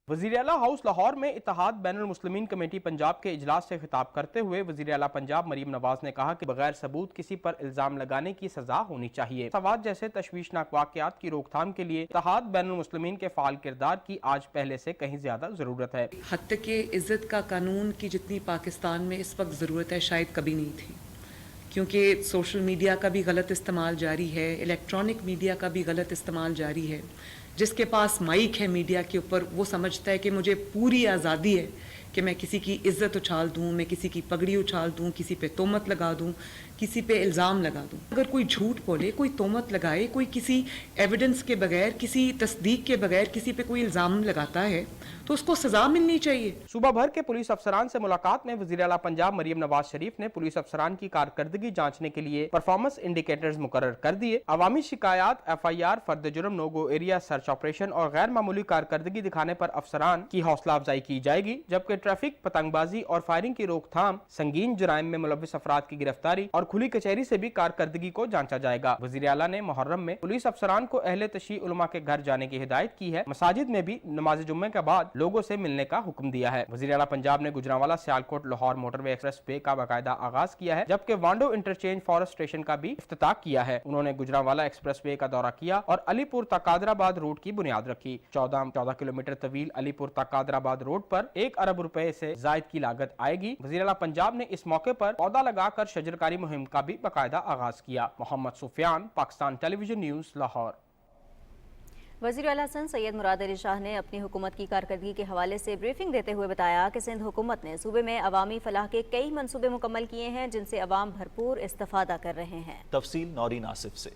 वज़ीर आला हाउस लाहौर में इत्तेहाद बैनुल मुस्लिमीन कमेटी पंजाब के इजलास से खिताब करते हुए वज़ीर आला पंजाब मरीम नवाज ने कहा कि बगैर सबूत किसी पर इल्जाम लगाने की सजा होनी चाहिए। सवाद जैसे तशवीशनाक वाक़यात की रोकथाम के लिए इत्तेहाद बैनुल मुस्लिमीन के फ़ाल किरदार की आज पहले से कहीं ज्यादा ज़रूरत है। हद के इज़्ज़त का कानून की जितनी पाकिस्तान में इस वक्त ज़रूरत है शायद कभी नहीं थी, क्योंकि सोशल मीडिया का भी गलत इस्तेमाल जारी है, इलेक्ट्रॉनिक मीडिया का भी गलत इस्तेमाल जारी है। जिसके पास माइक है मीडिया के ऊपर वो समझता है कि मुझे पूरी आज़ादी है कि मैं किसी की इज्जत उछाल दूं, मैं किसी की पगड़ी उछाल दूं, किसी पे तोहमत लगा दूं, किसी पे इल्ज़ाम लगा दूं। अगर कोई झूठ बोले, कोई तोहमत लगाए, कोई किसी एविडेंस के बगैर, किसी तस्दीक के बगैर किसी पे कोई इल्ज़ाम लगाता है तो उसको सजा मिलनी चाहिए। सूबा भर के पुलिस अफसरान से मुलाकात में वज़ीर आला पंजाब मरीम नवाज शरीफ ने पुलिस अफसरान की कारकर्दगी जांचने के लिए परफॉर्मेंस इंडिकेटर्स मुकर्रर कर दिए। अवामी शिकायत, FIR, फर्द जुर्म, no go area, search operation और गैर मामूली कारकर्दगी दिखाने पर अफसरान की हौसला अफजाई की जाएगी, जबकि ट्रैफिक, पतंगबाजी और फायरिंग की रोकथाम, संगीन जुराइम में मुलव्विस अफराद की गिरफ्तारी और खुली कचहरी से भी कारकर्दगी को जांचा जाएगा। वज़ीर आला ने मुहर्रम में पुलिस अफसरान को अहले तशी उलमा के घर जाने की हिदायत की है। मसाजिद में भी नमाज जुम्मे के बाद लोगों से मिलने का हुक्म दिया है। वज़ीर आला पंजाब ने Gujranwala Sialkot Lahore motorway express way का बाकायदा आगाज किया है, जबकि वांडो इंटरचेंज फॉरेस्ट स्टेशन का भी इफ्तिताह किया है। उन्होंने गुजरांवाला एक्सप्रेस वे का दौरा किया और अलीपुर तकादराबाद रोड की बुनियाद रखी। 14 किलोमीटर तवील अलीपुर तकादराबाद रोड पर 1 अरब रुपए से जायद की लागत आएगी। वज़ीर आला पंजाब ने इस मौके पर पौधा लगाकर शजरकारी मुहिम का भी बाकायदा आगाज किया। Mohammad Sufiyan, Pakistan television news, Lahore. वज़ीर आला सिंध सैयद मुराद अली शाह ने अपनी हुकूमत की कारकर्दगी के हवाले से ब्रीफिंग देते हुए बताया कि सिंध हुकूमत ने सूबे में अवामी फलाह के कई मंसूबे मुकम्मल किए हैं, जिनसे अवाम भरपूर इस्तिफादा कर रहे हैं। तफसील नौरीन आसिफ से।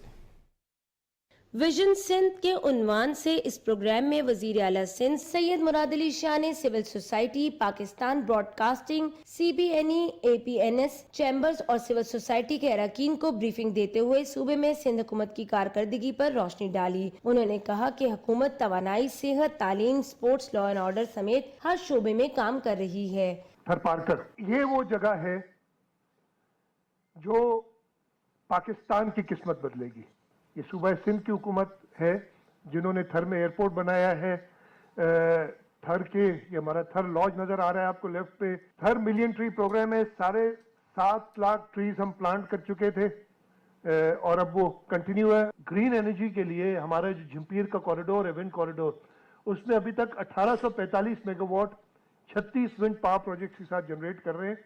विजन सिंध के उन्वान से इस प्रोग्राम में वजीर आला सिंध सैयद मुराद अली शाह ने civil society, Pakistan broadcasting, CBNE, APNS, chambers और सिविल सोसाइटी के अरकान को ब्रीफिंग देते हुए सूबे में सिंध हुकूमत की कारकर्दगी पर रोशनी डाली। उन्होंने कहा कि हुकूमत तवानाई, सेहत, तालीम, स्पोर्ट्स, लॉ एंड ऑर्डर समेत हर शोबे में काम कर रही है। थर पार्कर ये वो जगह है जो पाकिस्तान की किस्मत बदलेगी। ये सूबा सिंध की हुकूमत है जिन्होंने थर में एयरपोर्ट बनाया है। थर के ये हमारा थर लॉज नजर आ रहा है आपको लेफ्ट पे। थर मिलियन ट्री प्रोग्राम है, 7.5 लाख ट्रीज हम प्लांट कर चुके थे और अब वो कंटिन्यू है। ग्रीन एनर्जी के लिए हमारा जो झिम्पीर का कॉरिडोर है, विंड कॉरिडोर, उसमें अभी तक 1845 मेगावाट 36 विंड पावर प्रोजेक्ट्स के साथ जनरेट कर रहे हैं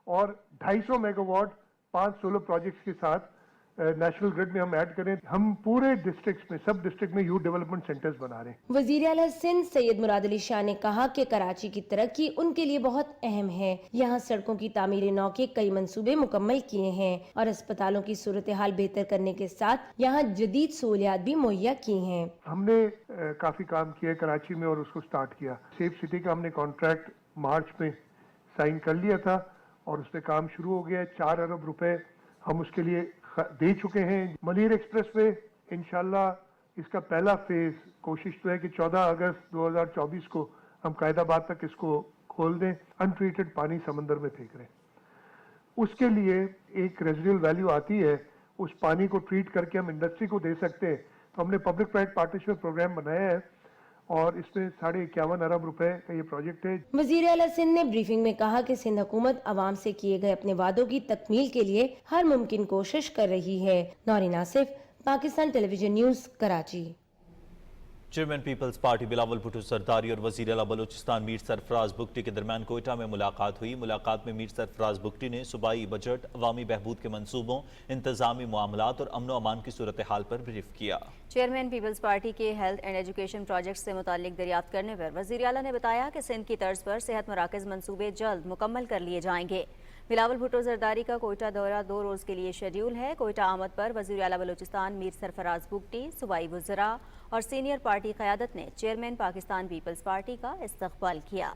और 250 मेगावाट 5 सोलर प्रोजेक्ट्स के साथ नेशनल ग्रिड में हम ऐड करें। हम पूरे डिस्ट्रिक्ट्स में, सब डिस्ट्रिक्ट में यूथ डेवलपमेंट सेंटर्स बना रहे हैं। वजीर आला सिंध सैयद मुराद अली शाह ने कहा कि कराची की तरक्की उनके लिए बहुत अहम है। यहाँ सड़कों की तामीर नौ के कई मंसूबे मुकम्मल किए हैं और अस्पतालों की सूरत हाल बेहतर करने के साथ यहाँ जदीद सहूलियात भी मुहैया की हैं। हमने काफी काम किया कराची में और उसको स्टार्ट किया। सेफ सिटी का हमने कॉन्ट्रैक्ट मार्च में साइन कर लिया था और उस पर काम शुरू हो गया है। 4 अरब रुपए हम उसके लिए दे चुके हैं। मनीर एक्सप्रेस वे इंशाल्लाह इसका पहला फेज कोशिश तो है कि 14 अगस्त 2024 को हम कायदाबाद तक इसको खोल दें, अनट्रीटेड पानी समंदर में फेंक रहे हैं। उसके लिए एक रेजिडुअल वैल्यू आती है, उस पानी को ट्रीट करके हम इंडस्ट्री को दे सकते हैं। तो हमने पब्लिक प्राइवेट पार्टनरशिप प्रोग्राम बनाया है और इसमें 51.5 अरब रुपए का ये प्रोजेक्ट है। वजीर आला सिंध ने ब्रीफिंग में कहा कि सिंध हुकूमत आवाम से किए गए अपने वादों की तकमील के लिए हर मुमकिन कोशिश कर रही है। Naureen Asif, Pakistan television news, Karachi. Chairman Peoples Party Bilawal Bhutto Zardari और वज़ीर आला बलूचिस्तान मीर सरफराज बुगटी के दरमियान कोयटा में मुलाकात हुई। मुलाकात में मीर सरफराज बुगटी ने सूबाई बजट, अवामी बहबूद के मंसूबों, इंतजामी मामलात और अमन अमान की सूरत हाल पर ब्रीफ किया। चेयरमैन पीपल्स पार्टी के हेल्थ एंड एजुकेशन प्रोजेक्ट से मुतालिक दरियाफ्त करने पर वज़ीर आला ने बताया कि सिंध की तर्ज पर सेहत मराकज़ मंसूबे जल्द मुकम्मल कर लिए जाएंगे। बिलावल भुट्टो जरदारी का कोयटा दौरा 2 रोज़ के लिए शेड्यूल है। कोयटा आमद पर वज़ीर आला बलूचिस्तान मीर सरफराज बुगटी, सूबाई वज़रा और सीनियर पार्टी क़यादत ने चेयरमैन पाकिस्तान पीपल्स पार्टी का इस्तक़बाल किया।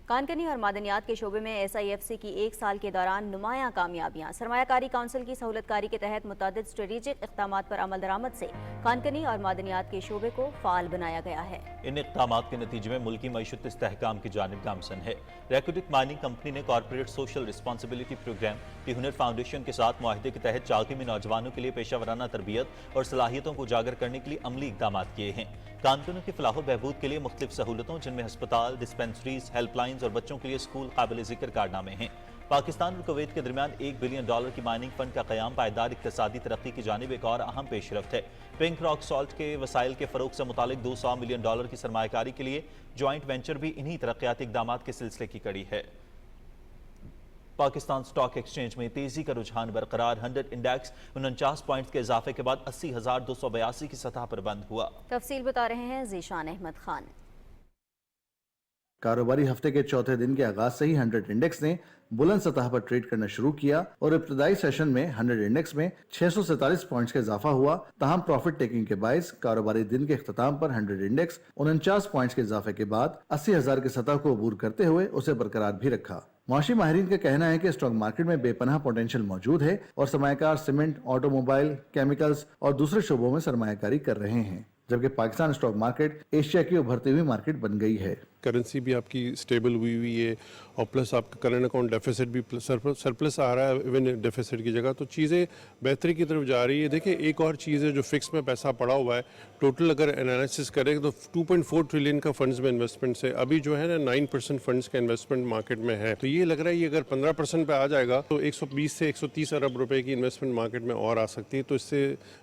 कानकनी और मादनियात के शोबे में SIFC की 1 साल के दौरान नुमायां कामयाबियां। सरमायाकारी काउंसिल की सहूलतकारी के तहत मुतअद्दिद स्ट्रेटेजिक इक़दामात पर अमल दरामद से कानकनी और मादनियात के शोबे को फ़ाल बनाया गया है। इन इक़दामात के नतीजे में मुल्की मईशत इस्तेहकाम की जानिब गामसन है। रैकोटिक माइनिंग कंपनी ने कॉर्पोरेट सोशल रिस्पॉन्सिबिलिटी प्रोग्राम दी हुनर फाउंडेशन के साथ मुआहदे के तहत चाकी में नौजवानों के लिए पेशा वराना तरबियत और सलाहियतों को उजागर करने के लिए अमली इक़दामात किए हैं। कानकनों की फलाह बहबूद के लिए मुख्तलिफ सहूलतों जिनमें हस्पताल, डिस्पेंसरीज, हेल्पलाइंस और बच्चों के लिए स्कूल काबिल जिक्र कारनामे हैं। पाकिस्तान और कुवैत के दरमियान $1 बिलियन की माइनिंग फंड का क़याम पायदार इक़्तिसादी तरक्की की जानिब एक और अहम पेशरफ्त है। पिंक रॉक सॉल्ट के वसाइल के फ़रोग़ से मुतालिक $200 मिलियन की सरमायाकारी के लिए जॉइंट वेंचर भी इन्हीं तरक्याती इक़दामात के सिलसिले की कड़ी है। पाकिस्तान स्टॉक एक्सचेंज में तेजी का रुझान बरकरार। 100 इंडेक्स 49 पॉइंट्स के इजाफे के बाद 80,282 की सतह पर बंद हुआ। तफसील बता रहे हैं ज़ीशान अहमद खान। कारोबारी हफ्ते के चौथे दिन के आगाज से ही 100 इंडेक्स ने बुलंद सतह पर ट्रेड करना शुरू किया और इब्तदाई सेशन में 100 इंडेक्स में 647 पॉइंट्स का इजाफा हुआ। ताहम प्रॉफिट टेकिंग के बायस कारोबारी दिन के इख्तिताम पर 100 इंडेक्स 49 पॉइंट्स के इजाफे के बाद 80,000 की सतह को अबूर करते हुए उसे बरकरार भी रखा। मुआशी माहिरीन का कहना है कि स्टॉक मार्केट में बेपनाह पोटेंशियल मौजूद है और सरमायाकार सीमेंट, ऑटोमोबाइल, केमिकल्स और दूसरे शोबों में सरमायाकारी कर रहे हैं, जबकि पाकिस्तान स्टॉक मार्केट एशिया की उभरती हुई मार्केट बन गई है। करेंसी भी आपकी स्टेबल हुई है और प्लस आपका करंट अकाउंट डेफिसिट भी सरप्लस आ रहा है इवन डेफिसिट की जगह, तो चीज़ें बेहतरी की तरफ जा रही है। देखिए एक और चीज़ है जो फिक्स में पैसा पड़ा हुआ है, टोटल अगर एनालिसिस करें तो 2.4 ट्रिलियन का फंड्स में इन्वेस्टमेंट है, अभी जो है ना 9% फंड्स का इन्वेस्टमेंट मार्केट में है। तो ये लग रहा है ये अगर 15% पे आ जाएगा तो 120 से 130 अरब रुपए की इन्वेस्टमेंट मार्केट में और आ सकती है। तो इससे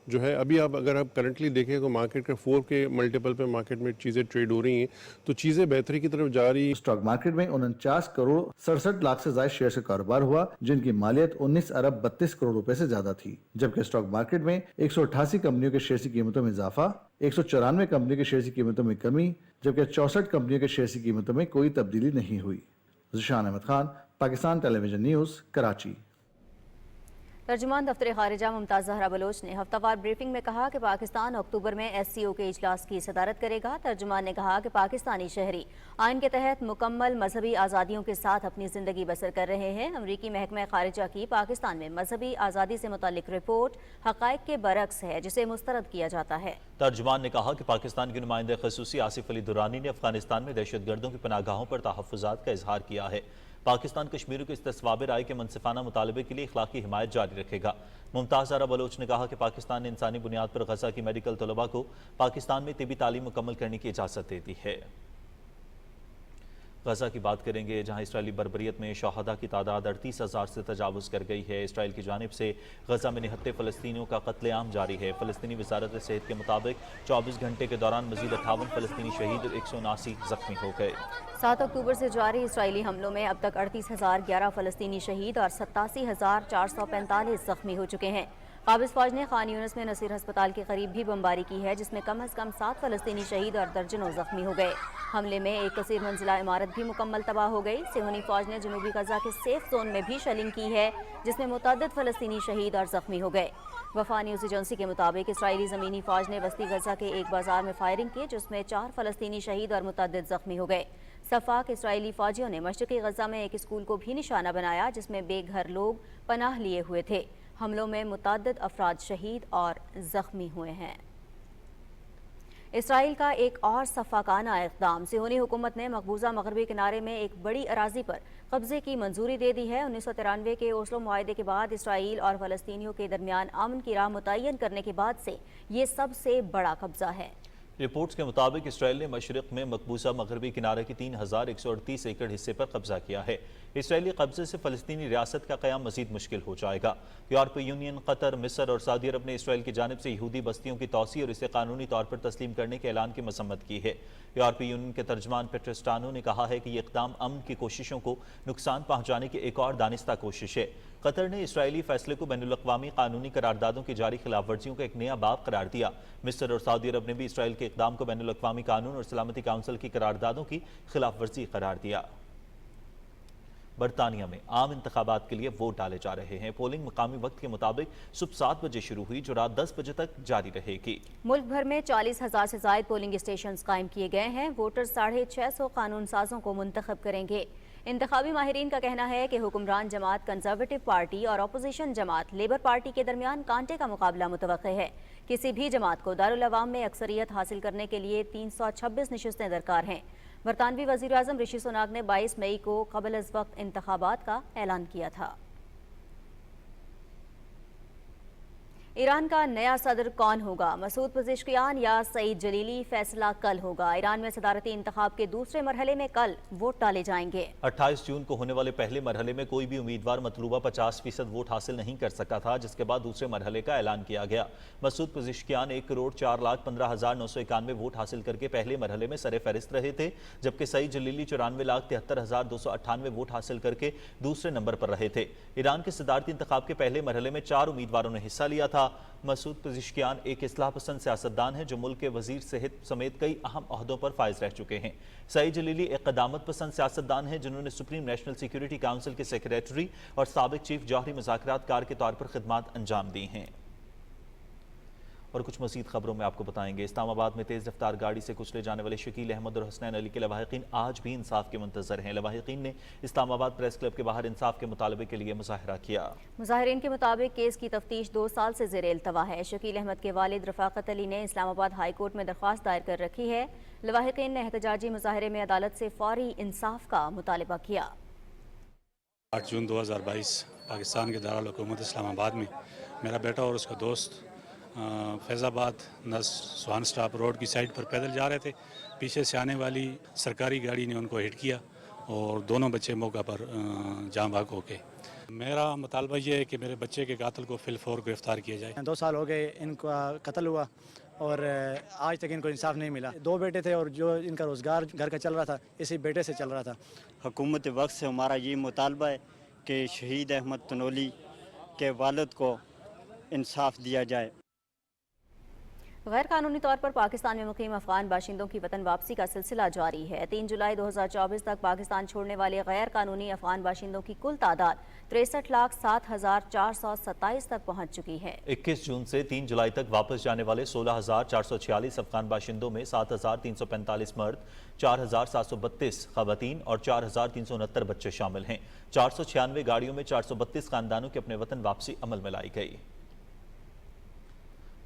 जो है अभी आप अगर आप करंटली देखें तो मार्केट के 4 के मल्टीपल पे मार्केट में चीज़ें ट्रेड हो रही हैं, तो चीज़ें बेहतरी की तरफ जा रही है। स्टॉक मार्केट में 49 करोड़ 67 लाख से ज्यादा शेयर का कारोबार हुआ, जिनकी मालियत 19 अरब 32 करोड़ रुपए से ज्यादा थी, जबकि स्टॉक मार्केट में 188 कंपनियों के शेयर की कीमतों में इजाफा, 194 कंपनियों के शेयर की कीमतों में कमी, जबकि 64 कंपनियों के शेयर की कीमतों में कोई तब्दीली नहीं हुई। Zeeshan Ahmed Khan, Pakistan television news, Karachi. तर्जुमान दफ्तर खारिजा मुमताज़ ज़हरा बलोच ने हफ्तावार ब्रीफिंग में कहा कि पाकिस्तान अक्टूबर में SCO के इजलास की सदारत करेगा। तर्जुमान ने कहा कि पाकिस्तानी शहरी आइन के तहत मुकम्मल मजहबी आज़ादियों के साथ अपनी ज़िंदगी बसर कर रहे हैं। अमरीकी महकमा खारिजा की पाकिस्तान में मजहबी आज़ादी से मुताल्लिक रिपोर्ट हक़ाइक़ के बरक्स है, जिसे मुस्तरद किया जाता है। तर्जुमान ने कहा कि पाकिस्तान के नुमाइंदे ख़ुसूसी आसिफ अली दुरानी ने अफगानिस्तान में दहशतगर्दों की पनाहगाहों पर तहफ़्फ़ुज़ात का इजहार किया है। पाकिस्तान कश्मीरियों के इस्तिस्वाब राय के मनसिफाना मुतालबे के लिए इखलाकी हिमायत जारी रखेगा। मुमताज़ ज़हरा बलोच ने कहा कि पाकिस्तान ने इंसानी बुनियाद पर गजा की मेडिकल तलबा को पाकिस्तान में तिबी तालीम मुकम्मल करने की इजाज़त दे दी है। गजा की बात करेंगे, जहां इसराइली बर्बरियत में शहादा की तादाद 38,000 से तजावुज़ कर गई है। इसराइल की जानिब से गजा में निहत्ते फ़लस्तीनियों का कत्लेआम जारी है। फ़लस्तीनी वज़ारत सेहत के मुताबिक 24 घंटे के दौरान मज़ीद 58 फ़लस्तीनी शहीद और 179 ज़ख्मी हो गए। 7 अक्टूबर से जारी इसराइली हमलों में अब तक 38,011 फ़लस्तीनी शहीद और 87,445 ज़ख्मी हो चुके हैं। काबिज़ फ़ौज ने खान यूनिस में नसीर अस्पताल के करीब भी बमबारी की है, जिसमें कम अज़ कम 7 फ़लस्तीनी शहीद और दर्जनों ज़ख्मी हो गए। हमले में एक कसीर मंजिला इमारत भी मुकम्मल तबाह हो गई। सिहोनी फ़ौज ने जनूबी गजा के सेफ जोन में भी शेलिंग की है, जिसमें मुतअद्दिद फ़लस्तीनी शहीद और ज़ख्मी हो गए। वफा न्यूज़ एजेंसी के मुताबिक इसराइली ज़मीनी फ़ौज ने वस्ती गजा के एक बाजार में फायरिंग की, जिसमें 4 फ़लस्तीनी शहीद और मुतअद्दिद ज़ख्मी हो गए। सफ़ाक इसराइली फ़ौजियों ने मशरक़ी गजा में एक स्कूल को भी निशाना बनाया, जिसमें बेघर लोग पनाह लिए हुए थे। हमलों में मुतअद्दिद अफराद शहीद और ज़ख्मी हुए हैं। इसराइल का एक और सफ़ाकाना इक़दाम, सिहोनी हुकूमत ने मकबूजा मगरबी किनारे में एक बड़ी अराजी पर कब्जे की मंजूरी दे दी है। 1993 के ओस्लो मुआहदे के बाद इसराइल और फ़लस्तीनियों के दरमियान अमन की राह मुतय्यन करने के बाद से ये सबसे बड़ा कब्जा है। रिपोर्ट्स के मुताबिक इसराइल ने मशरिक़ में मकबूजा मगरबी किनारे की 3,138 एकड़ हिस्से पर कब्जा किया है। इसराइली कब्जे से फ़लस्तीनी रियासत का क़याम मज़ीद मुश्किल हो जाएगा। यूरोपीय यूनियन, कतर, मिस्र और सऊदी अरब ने इसराइल की जानिब से यहूदी बस्तियों की तौसी और इसे कानूनी तौर पर तस्लीम करने के ऐलान की मसम्मत की है। यूरोपीय यूनियन के तर्जमान पेट्रोस्टानो ने कहा है कि ये इक़दाम अमन की कोशिशों को नुकसान पहुँचाने की एक और दानिस्ता कोशिश है। कतर ने इसराइली फैसले को बैनुल-अक़वामी कानूनी करारदादों की जारी खिलाफ वर्जियों का एक नया बाब करार दिया। मिस्र और सऊदी अरब ने भी इसराइल के इक़दाम को बैनुल-अक़वामी कानून और सलामती काउंसिल की करारदादों की खिलाफ वर्जी करार दिया। बरतानिया में आम इंतखाबात के लिए वोट डाले जा रहे हैं। पोलिंग मकामी वक्त के मुताबिक सुबह 7 बजे शुरू हुई, जो रात 10 बजे तक जारी रहेगी। मुल्क भर में 40,000 से ज़ायद पोलिंग स्टेशन कायम किए गए हैं। वोटर 650 कानून साजों को मुंतखब करेंगे। इंतखाबी माहिरीन का कहना है कि हुक्मरान जमात कंजर्वेटिव पार्टी और अपोजिशन जमात लेबर पार्टी के दरमियान कांटे का मुकाबला मुतवक्के है। किसी भी जमात को दारुल अवाम में अक्सरियत हासिल करने के लिए 326 नशिस्तें दरकार हैं। बरतानवी वज़ीर आज़म ऋषि सुनाक ने 22 मई को क़ब्ल अज़ वक्त इंतखाबात का ऐलान किया था। ईरान का नया सदर कौन होगा? मसूद पज़ेश्कियान या सईद जलीली? फैसला कल होगा। ईरान में सदारती इंतखाब के दूसरे मरहले में कल वोट डाले जाएंगे। 28 जून को होने वाले पहले मरहले में कोई भी उम्मीदवार मतलूबा 50% वोट हासिल नहीं कर सका था, जिसके बाद दूसरे मरहले का ऐलान किया गया। मसूद पज़ेश्कियान 1,04,15,991 वोट हासिल करके पहले मरहले में सरे फहरिस्त रहे थे, जबकि सईद जलीली 94,73,298 वोट हासिल करके दूसरे नंबर पर रहे थे। ईरान के सदारती इंतखाब के पहले मरहले में 4 उम्मीदवारों ने हिस्सा लिया था। मसूद पज़ेश्कियान एक इस्लाह पसंद सियासतदान है, जो मुल्क के वजीर सेहत समेत कई अहम ओहदों पर फाइज रह चुके हैं। सईद जलीली एक क़दामत पसंद सियासतदान है, जिन्होंने सुप्रीम नेशनल सिक्योरिटी काउंसिल के सेक्रेटरी और साबिक चीफ जौहरी मुज़ाकरात कार के तौर पर खिदमात अंजाम दी हैं। और कुछ मज़ीद खबरों में आपको बताएंगे, इस्लामाबाद में तेज़ रफ्तार गाड़ी से कुचले जाने वाले शकील अहमद और हसनैन अली के लवाहिकीन आज भी इंसाफ के मुंतज़र हैं। लवाहिकीन ने इस्लामाबाद प्रेस क्लब के बाहर इंसाफ के मुतालबे के लिए मुजाहरा किया। मुजाहिरीन के मुताबिक केस की तफ्तीश 2 साल से ज़ेर इल्तवा है। शकील अहमद के वालिद रफ़ाकत अली ने इस्लामाबाद हाई कोर्ट में दरख्वास्त दायर कर रखी है। लवाहिकीन ने एहतजाजी मुजाहरे में अदालत से फौरी इंसाफ का मुतालबा किया। 8 जून 2022 पाकिस्तान के दारुल हुकूमत इस्लामाबाद में मेरा बेटा और उसका दोस्त फैज़ाबाद सुहान स्टॉप रोड की साइड पर पैदल जा रहे थे। पीछे से आने वाली सरकारी गाड़ी ने उनको हिट किया और दोनों बच्चे मौका पर जाँ भाग हो गए। मेरा मुतालबा ये है कि मेरे बच्चे के कातिल को फिलफौर गिरफ्तार किया जाए। 2 साल हो गए इनका कत्ल हुआ और आज तक इनको इंसाफ नहीं मिला। 2 बेटे थे और जो इनका रोज़गार घर का चल रहा था इसी बेटे से चल रहा था। हुकूमत वक्त से हमारा ये मुतालबा है कि शहीद अहमद तनोली के वालिद को इंसाफ दिया जाए। غیر قانونی طور پر پاکستان میں مقیم افغان باشندوں کی وطن واپسی کا سلسلہ جاری ہے۔ 3 جولائی 2024 تک پاکستان چھوڑنے والے غیر قانونی افغان باشندوں کی کل تعداد 63,07,427 تک پہنچ چکی ہے۔ 21 جون سے 3 جولائی تک واپس جانے والے 16,446 افغان باشندوں میں 7,345 مرد، 4,732 خواتین اور 4,369 بچے شامل ہیں۔ 496 گاڑیوں میں 432 خاندانوں کے اپنے وطن واپسی عمل میں لائی گئی۔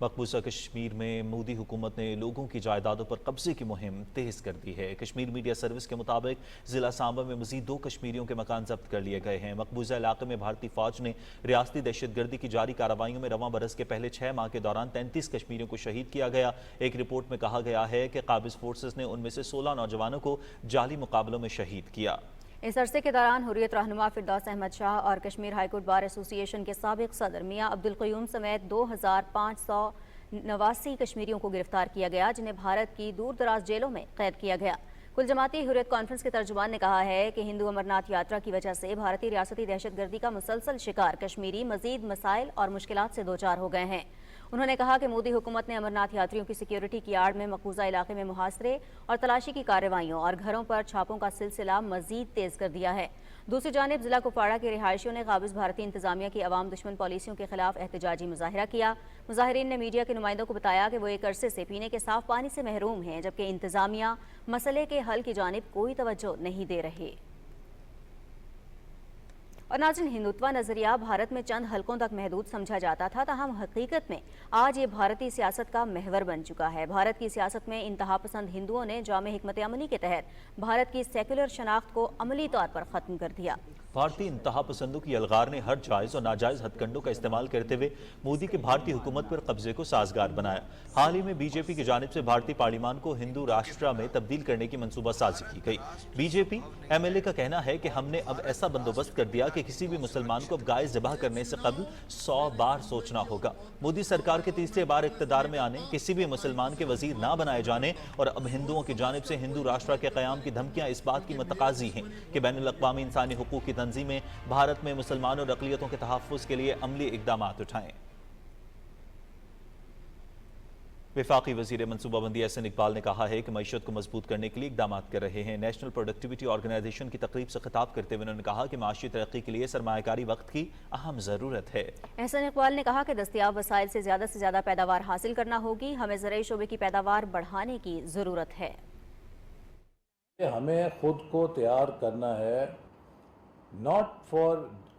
مقبوضہ کشمیر میں مودی حکومت نے لوگوں کی جائیدادوں پر قبضے کی مہم تیز کر دی ہے۔ کشمیر میڈیا سروس کے مطابق ضلع سانبا میں مزید 2 کشمیریوں کے مکان ضبط کر لیے گئے ہیں۔ مقبوضہ علاقے میں بھارتی فوج نے ریاستی دہشت گردی کی جاری کارروائیوں میں رواں برس کے پہلے 6 ماہ کے دوران 33 کشمیریوں کو شہید کیا گیا۔ ایک رپورٹ میں کہا گیا ہے کہ قابض فورسز نے ان میں سے 16 نوجوانوں کو جعلی مقابلوں میں شہید کیا۔ اس عرصے کے دوران حریت رہنما فردوس احمد شاہ اور کشمیر ہائی کورٹ بار ایسوسی ایشن کے سابق صدر میاں عبدالقیوم سمیت 2,589 کشمیریوں کو گرفتار کیا گیا، جنہیں بھارت کی دور دراز جیلوں میں قید کیا گیا۔ کل جماعتی حریت کانفرنس کے ترجمان نے کہا ہے کہ ہندو امرناتھ یاترا کی وجہ سے بھارتی ریاستی دہشت گردی کا مسلسل شکار کشمیری مزید مسائل اور مشکلات سے دوچار ہو گئے ہیں۔ انہوں نے کہا کہ مودی حکومت نے امرناتھ یاتریوں کی سیکیورٹی کی آڑ میں مقبوضہ علاقے میں محاصرے اور تلاشی کی کارروائیوں اور گھروں پر چھاپوں کا سلسلہ مزید تیز کر دیا ہے۔ دوسری جانب ضلع کپواڑہ کے رہائشیوں نے قابض بھارتی انتظامیہ کی عوام دشمن پالیسیوں کے خلاف احتجاجی مظاہرہ کیا۔ مظاہرین نے میڈیا کے نمائندوں کو بتایا کہ وہ ایک عرصے سے پینے کے صاف پانی سے محروم ہیں، جبکہ انتظامیہ مسئلے کے حل کی جانب کوئی توجہ نہیں دے رہے۔ اور ناظرین، ہندوتوا نظریہ بھارت میں چند حلقوں تک محدود سمجھا جاتا تھا، تاہم حقیقت میں آج یہ بھارتی سیاست کا محور بن چکا ہے۔ بھارت کی سیاست میں انتہا پسند ہندوؤں نے جامع حکمت عملی کے تحت بھارت کی سیکولر شناخت کو عملی طور پر ختم کر دیا۔ بھارتی انتہا پسندوں کی الغار نے ہر جائز اور ناجائز ہتھ کنڈوں کا استعمال کرتے ہوئے مودی کے بھارتی حکومت پر قبضے کو سازگار بنایا۔ حال ہی میں بی جے پی کی جانب سے بھارتی پارلیمان کو ہندو راشٹرا میں تبدیل کرنے کی منصوبہ سازی کی گئی۔ B J P M L A کا کہنا ہے کہ ہم نے اب ایسا بندوبست کر دیا کہ کسی بھی مسلمان کو اب گائے ذبح کرنے سے قبل 100 بار سوچنا ہوگا۔ مودی سرکار کے تیسرے بار اقتدار میں آنے، کسی بھی مسلمان کے وزیر نہ بنائے جانے اور اب ہندوؤں کی جانب سے ہندو راشٹرا کے قیام کی دھمکیاں اس بات کی متقاضی ہیں کہ بین الاقوامی انسانی حقوق کی تنظیمیں بھارت میں مسلمان اور اقلیتوں کے تحفظ کے لیے عملی اقدامات اٹھائیں۔ وفاقی وزیر منصوبہ بندی احسن اقبال نے کہا ہے کہ معیشت کو مضبوط کرنے کے لیے اقدامات کر رہے ہیں۔ نیشنل پروڈکٹیوٹی آرگنائزیشن کی تقریب سے خطاب کرتے ہوئے انہوں نے کہا کہ معاشی ترقی کے لیے سرمایہ کاری وقت کی اہم ضرورت ہے۔ احسن اقبال نے کہا کہ دستیاب وسائل سے زیادہ پیداوار حاصل کرنا ہوگی، ہمیں زرعی شعبے کی پیداوار بڑھانے کی ضرورت ہے۔ ہمیں خود کو تیار کرنا ہے not for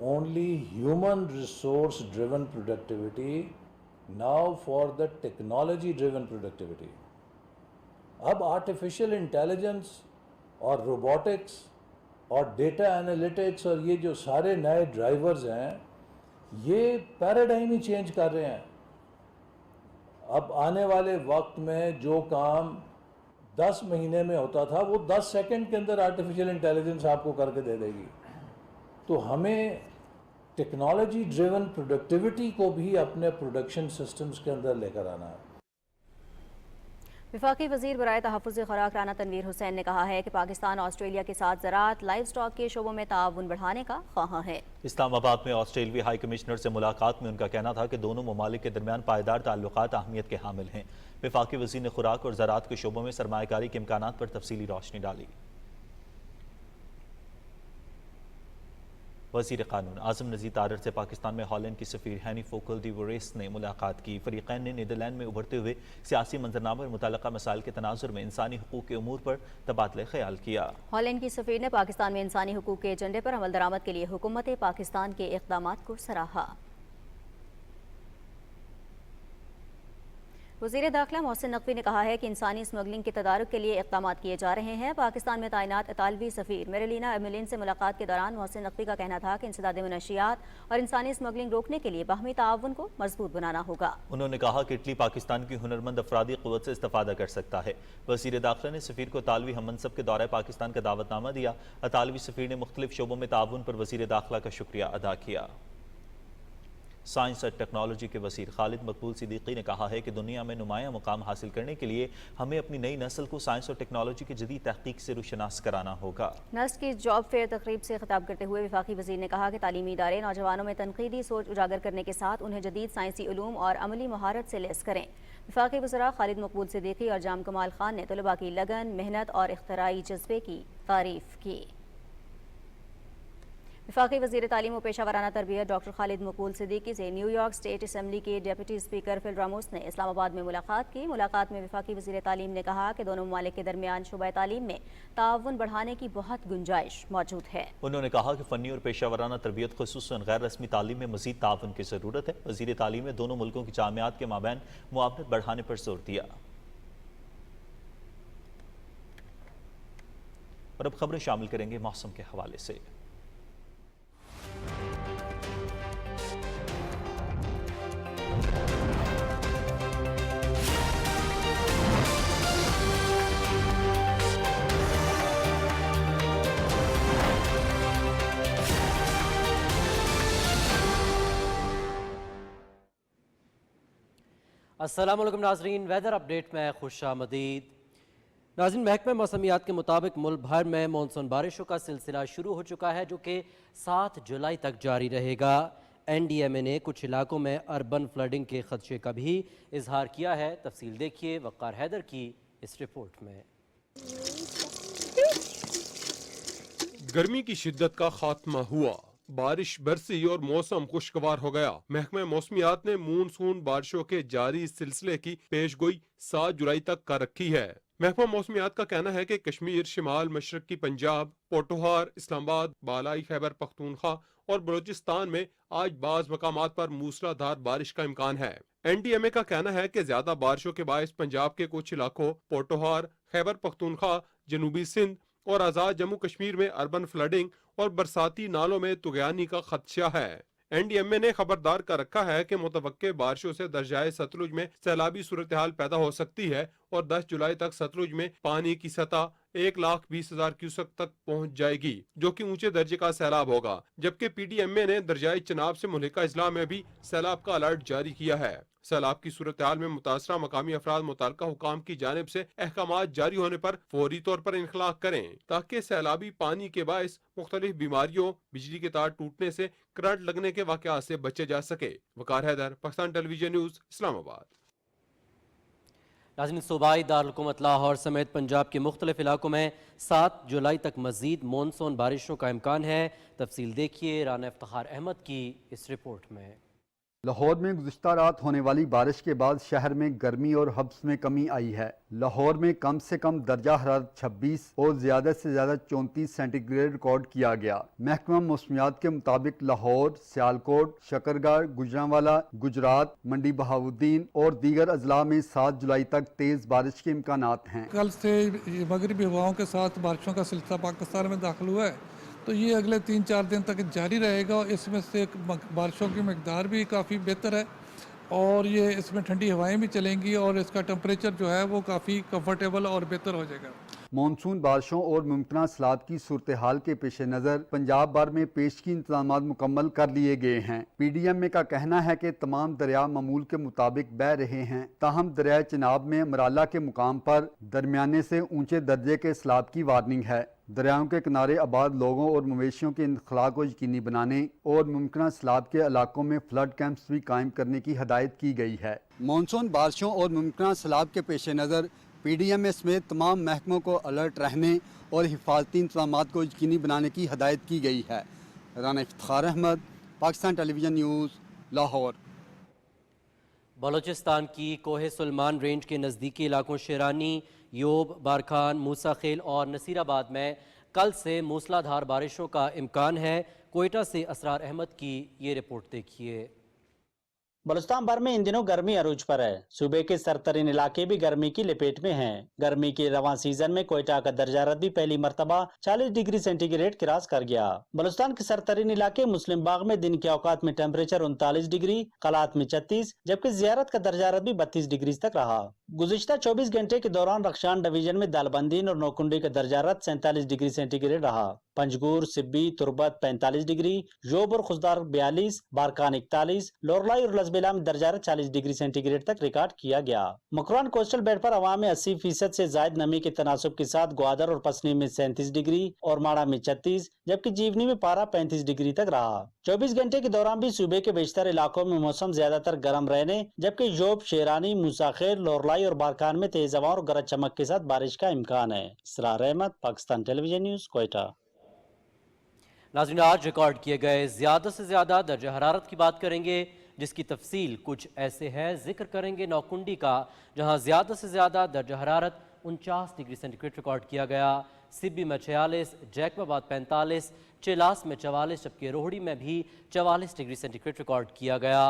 only human resource driven productivity, now for the technology driven productivity. اب artificial intelligence اور robotics اور data analytics اور یہ جو سارے نئے drivers ہیں، یہ پیراڈائم ہی چینج کر رہے ہیں۔ اب آنے والے وقت میں جو کام 10 مہینے میں ہوتا تھا وہ 10 سیکنڈ کے اندر artificial intelligence آپ کو کر کے دے دے گی۔ تو ہمیں ٹیکنالوجی ڈریون پروڈکٹیوٹی کو بھی اپنے پروڈکشن سسٹمز کے اندر لے کر آنا ہے۔ وفاقی وزیر برائے تحفظ خوراک رانا تنویر حسین نے کہا ہے کہ پاکستان آسٹریلیا کے ساتھ زراعت، لائیو سٹاک کے شعبوں میں تعاون بڑھانے کا خواہاں ہے۔ اسلام آباد میں آسٹریلوی ہائی کمشنر سے ملاقات میں ان کا کہنا تھا کہ دونوں ممالک کے درمیان پائیدار تعلقات اہمیت کے حامل ہیں۔ وفاقی وزیر نے خوراک اور زراعت کے شعبوں میں سرمایہ کاری کے امکانات پر تفصیلی روشنی ڈالی۔ وزیر قانون اعظم نذیر تارڑ سے پاکستان میں ہالینڈ کی سفیر ہینی فوکل دی وریس نے ملاقات کی۔ فریقین نے نیدرلینڈ میں ابھرتے ہوئے سیاسی منظرنامے اور متعلقہ مسائل کے تناظر میں انسانی حقوق کے امور پر تبادلہ خیال کیا۔ ہالینڈ کی سفیر نے پاکستان میں انسانی حقوق کے ایجنڈے پر عمل درآمد کے لیے حکومت پاکستان کے اقدامات کو سراہا۔ وزیر داخلہ محسن نقوی نے کہا ہے کہ انسانی اسمگلنگ کے تدارک کے لیے اقدامات کیے جا رہے ہیں۔ پاکستان میں تعینات اطالوی سفیر میریلینا ایملین سے ملاقات کے دوران محسن نقوی کا کہنا تھا کہ انسداد منشیات اور انسانی اسمگلنگ روکنے کے لیے باہمی تعاون کو مضبوط بنانا ہوگا۔ انہوں نے کہا کہ اٹلی پاکستان کی ہنرمند افرادی قوت سے استفادہ کر سکتا ہے۔ وزیر داخلہ نے سفیر کو اطالوی ہم منصب کے دورہ پاکستان کا دعوت نامہ دیا۔ اطالوی سفیر نے مختلف شعبوں میں تعاون پر وزیر داخلہ کا شکریہ ادا کیا۔ سائنس اور ٹیکنالوجی کے وزیر خالد مقبول صدیقی نے کہا ہے کہ دنیا میں نمایاں مقام حاصل کرنے کے لیے ہمیں اپنی نئی نسل کو سائنس اور ٹیکنالوجی کی جدید تحقیق سے روشناس کرانا ہوگا۔ نسٹ کی جاب فیئر تقریب سے خطاب کرتے ہوئے وفاقی وزیر نے کہا کہ تعلیمی ادارے نوجوانوں میں تنقیدی سوچ اجاگر کرنے کے ساتھ انہیں جدید سائنسی علوم اور عملی مہارت سے لیس کریں۔ وفاقی وزراء خالد مقبول صدیقی اور جام کمال خان نے طلباء کی لگن، محنت اور اختراعی جذبے کی تعریف کی۔ وفاقی وزیر تعلیم و پیشہ ورانہ تربیت ڈاکٹر خالد مقبول صدیقی سے نیو یارک اسٹیٹ اسمبلی کے ڈیپٹی اسپیکر فل راموس نے اسلام آباد میں ملاقات کی۔ ملاقات میں وفاقی وزیر تعلیم نے کہا کہ دونوں ممالک کے درمیان شعبہ تعلیم میں تعاون بڑھانے کی بہت گنجائش موجود ہے۔ انہوں نے کہا کہ فنی اور پیشہ ورانہ تربیت خصوصاً غیر رسمی تعلیم میں مزید تعاون کی ضرورت ہے۔ وزیر تعلیم نے دونوں ملکوں کی جامعات کے مابین معاونت بڑھانے پر زور دیا۔ اور اب خبریں شامل کریں گے موسم کے حوالے سے۔ السلام علیکم ناظرین، ویدر اپڈیٹ میں خوش آمدید۔ ناظرین، محکمہ موسمیات کے مطابق ملک بھر میں مانسون بارشوں کا سلسلہ شروع ہو چکا ہے جو کہ 7 جولائی تک جاری رہے گا۔ این ڈی ایم اے نے کچھ علاقوں میں اربن فلڈنگ کے خدشے کا بھی اظہار کیا ہے۔ تفصیل دیکھیے وقار حیدر کی اس رپورٹ میں۔ گرمی کی شدت کا خاتمہ ہوا، بارش برسی اور موسم خوشگوار ہو گیا۔ محکمہ موسمیات نے مونسون بارشوں کے جاری سلسلے کی پیش گوئی 7 جولائی تک کر رکھی ہے۔ محکمہ موسمیات کا کہنا ہے کہ کشمیر، شمال مشرقی پنجاب، پوٹھوہار، اسلام آباد، بالائی خیبر پختونخوا اور بلوچستان میں آج بعض مقامات پر موسلا دھار بارش کا امکان ہے۔ این ڈی ایم اے کا کہنا ہے کہ زیادہ بارشوں کے باعث پنجاب کے کچھ علاقوں، پوٹھوہار، خیبر پختونخوا، جنوبی سندھ اور آزاد جموں کشمیر میں اربن فلڈنگ اور برساتی نالوں میں طغیانی کا خدشہ ہے۔ این ڈی ایم اے نے خبردار کر رکھا ہے کہ متوقع بارشوں سے دریائے ستلج میں سیلابی صورتحال پیدا ہو سکتی ہے اور 10 جولائی تک ستلج میں پانی کی سطح 1,20,000 کیوسک تک پہنچ جائے گی، جو کہ اونچے درجے کا سیلاب ہوگا۔ جبکہ پی ڈی ایم اے نے دریائے چناب سے ملحقہ اضلاع میں بھی سیلاب کا الرٹ جاری کیا ہے۔ سیلاب کی صورتحال میں متاثرہ مقامی افراد متعلقہ حکام کی جانب سے احکامات جاری ہونے پر فوری طور پر انخلاء کریں تاکہ سیلابی پانی کے باعث مختلف بیماریوں، بجلی کے تار ٹوٹنے سے کرنٹ لگنے کے واقعات سے بچے جا سکے۔ وقار حیدر، پاکستان ٹیلی ویژن نیوز، اسلام آباد۔ ناظرین، صوبائی دارالحکومت لاہور سمیت پنجاب کے مختلف علاقوں میں 7 جولائی تک مزید مونسون بارشوں کا امکان ہے۔ تفصیل دیکھیے رانا افتخار احمد کی اس رپورٹ میں۔ لاہور میں گزشتہ رات ہونے والی بارش کے بعد شہر میں گرمی اور حبس میں کمی آئی ہے۔ لاہور میں کم سے کم درجہ حرارت 26 اور زیادہ سے زیادہ 34 سینٹی گریڈ ریکارڈ کیا گیا۔ محکمہ موسمیات کے مطابق لاہور، سیالکوٹ، شکرگڑھ، گجرانوالہ، گجرات، منڈی بہاؤالدین اور دیگر اضلاع میں 7 جولائی تک تیز بارش کے امکانات ہیں۔ کل سے مغربی ہواؤں کے ساتھ بارشوں کا سلسلہ پاکستان میں داخل ہوا ہے، تو یہ اگلے 3-4 دن تک جاری رہے گا اور اس میں سے بارشوں کی مقدار بھی کافی بہتر ہے اور یہ اس میں ٹھنڈی ہوائیں بھی چلیں گی اور اس کا ٹمپریچر جو ہے وہ کافی کمفرٹیبل اور بہتر ہو جائے گا۔ مانسون بارشوں اور ممکنہ سیلاب کی صورتحال کے پیش نظر پنجاب بھر میں پیشگی انتظامات مکمل کر لیے گئے ہیں۔ پی ڈی ایم اے کا کہنا ہے کہ تمام دریا معمول کے مطابق بہہ رہے ہیں، تاہم دریائے چناب میں مرالہ کے مقام پر درمیانے سے اونچے درجے کے سیلاب کی وارننگ ہے۔ دریاؤں کے کنارے آباد لوگوں اور مویشیوں کے انخلاء کو یقینی بنانے اور ممکنہ سیلاب کے علاقوں میں فلڈ کیمپس بھی قائم کرنے کی ہدایت کی گئی ہے۔ مانسون بارشوں اور ممکنہ سیلاب کے پیش نظر پی ڈی ایم اے سمیت تمام محکموں کو الرٹ رہنے اور حفاظتی انتظامات کو یقینی بنانے کی ہدایت کی گئی ہے۔ رانا افتخار احمد، پاکستان ٹیلی ویژن نیوز، لاہور۔ بلوچستان کی کوہ سلمان رینج کے نزدیکی علاقوں شیرانی، یوب، بارکھان، موسیٰ خیل اور نصیر آباد میں کل سے موسلا دھار بارشوں کا امکان ہے۔ کوئٹہ سے اسرار احمد کی یہ رپورٹ دیکھیے۔ بلوچستان بھر میں ان دنوں گرمی عروج پر ہے۔ صوبے کے سرترین علاقے بھی گرمی کی لپیٹ میں ہیں۔ گرمی کے رواں سیزن میں کوئٹہ کا درجہ حرارت بھی پہلی مرتبہ 40 ڈگری سینٹی گریڈ کراس کر گیا۔ بلوچستان کے سرترین علاقے مسلم باغ میں دن کے اوقات میں ٹیمپریچر 39 ڈگری، قلات میں 36، جبکہ زیارت کا درجہ حرارت بھی 32 ڈگری تک رہا۔ गुज़िश्ता 24 घंटे के दौरान रक्षान डिवीजन में दालबंदीन और नौकुंडी का दर्जारत 47 डिग्री सेंटीग्रेड रहा। पंजगूर, सिब्बी, तुरबत 45 डिग्री, जोब और खुशदार 42, बारकान 41, लोरलाई और लजबेला में दर्जारत 40 डिग्री सेंटीग्रेड तक रिकॉर्ड किया गया। मकरान कोस्टल बेल्ट पर हवा में 80% से जायद नमी के तनासुब के साथ ग्वादर और पसनी में 37 डिग्री और माड़ा में 36, जबकि जीवनी में पारा 35 डिग्री तक रहा। 24 घंटे के दौरान भी सूबे के बेशतर इलाकों में मौसम ज्यादातर गर्म रहने, जबकि जोब, शेरानी, मूसाखेर, लोरलाई और बारकान में तेज हवा और गरज चमक के साथ बारिश का इम्कान है। इसरार अहमद, पाकिस्तान टेलीविजन न्यूज़, कोयटा। नाज़रीन, आज रिकॉर्ड किए गए ज़्यादा से ज़्यादा दर्जा हरारत की बात करेंगे, जिसकी तफसील कुछ ऐसे है। जिक्र करेंगे नौकुंडी का, जहां ज़्यादा से ज़्यादा दर्जा हरारत 49 डिग्री सेंटीग्रेड रिकॉर्ड किया गया। सिब्बी में 46, जैकबाबाद 45, चिलास में 44, जबकि रोहड़ी में भी 44 डिग्री सेंटीग्रेड रिकॉर्ड किया गया।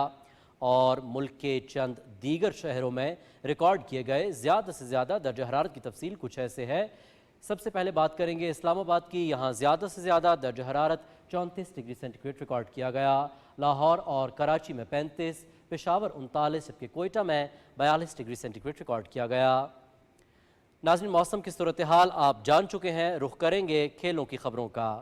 और मुल्क के चंद दीगर शहरों में रिकॉर्ड किए गए ज़्यादा से ज़्यादा दर्जा हरारत की तफसील कुछ ऐसे है। सबसे पहले बात करेंगे इस्लामाबाद की। यहाँ ज़्यादा से ज़्यादा दर्जा हरारत 34 डिग्री सेंटीग्रेड रिकॉर्ड किया गया। लाहौर और कराची में 35, पेशावर 39, जबकि कोयटा में 42 डिग्री सेंटीग्रेड रिकॉर्ड किया गया। नाज़रीन, मौसम की सूरत हाल आप जान चुके हैं। रुख करेंगे खेलों की खबरों का।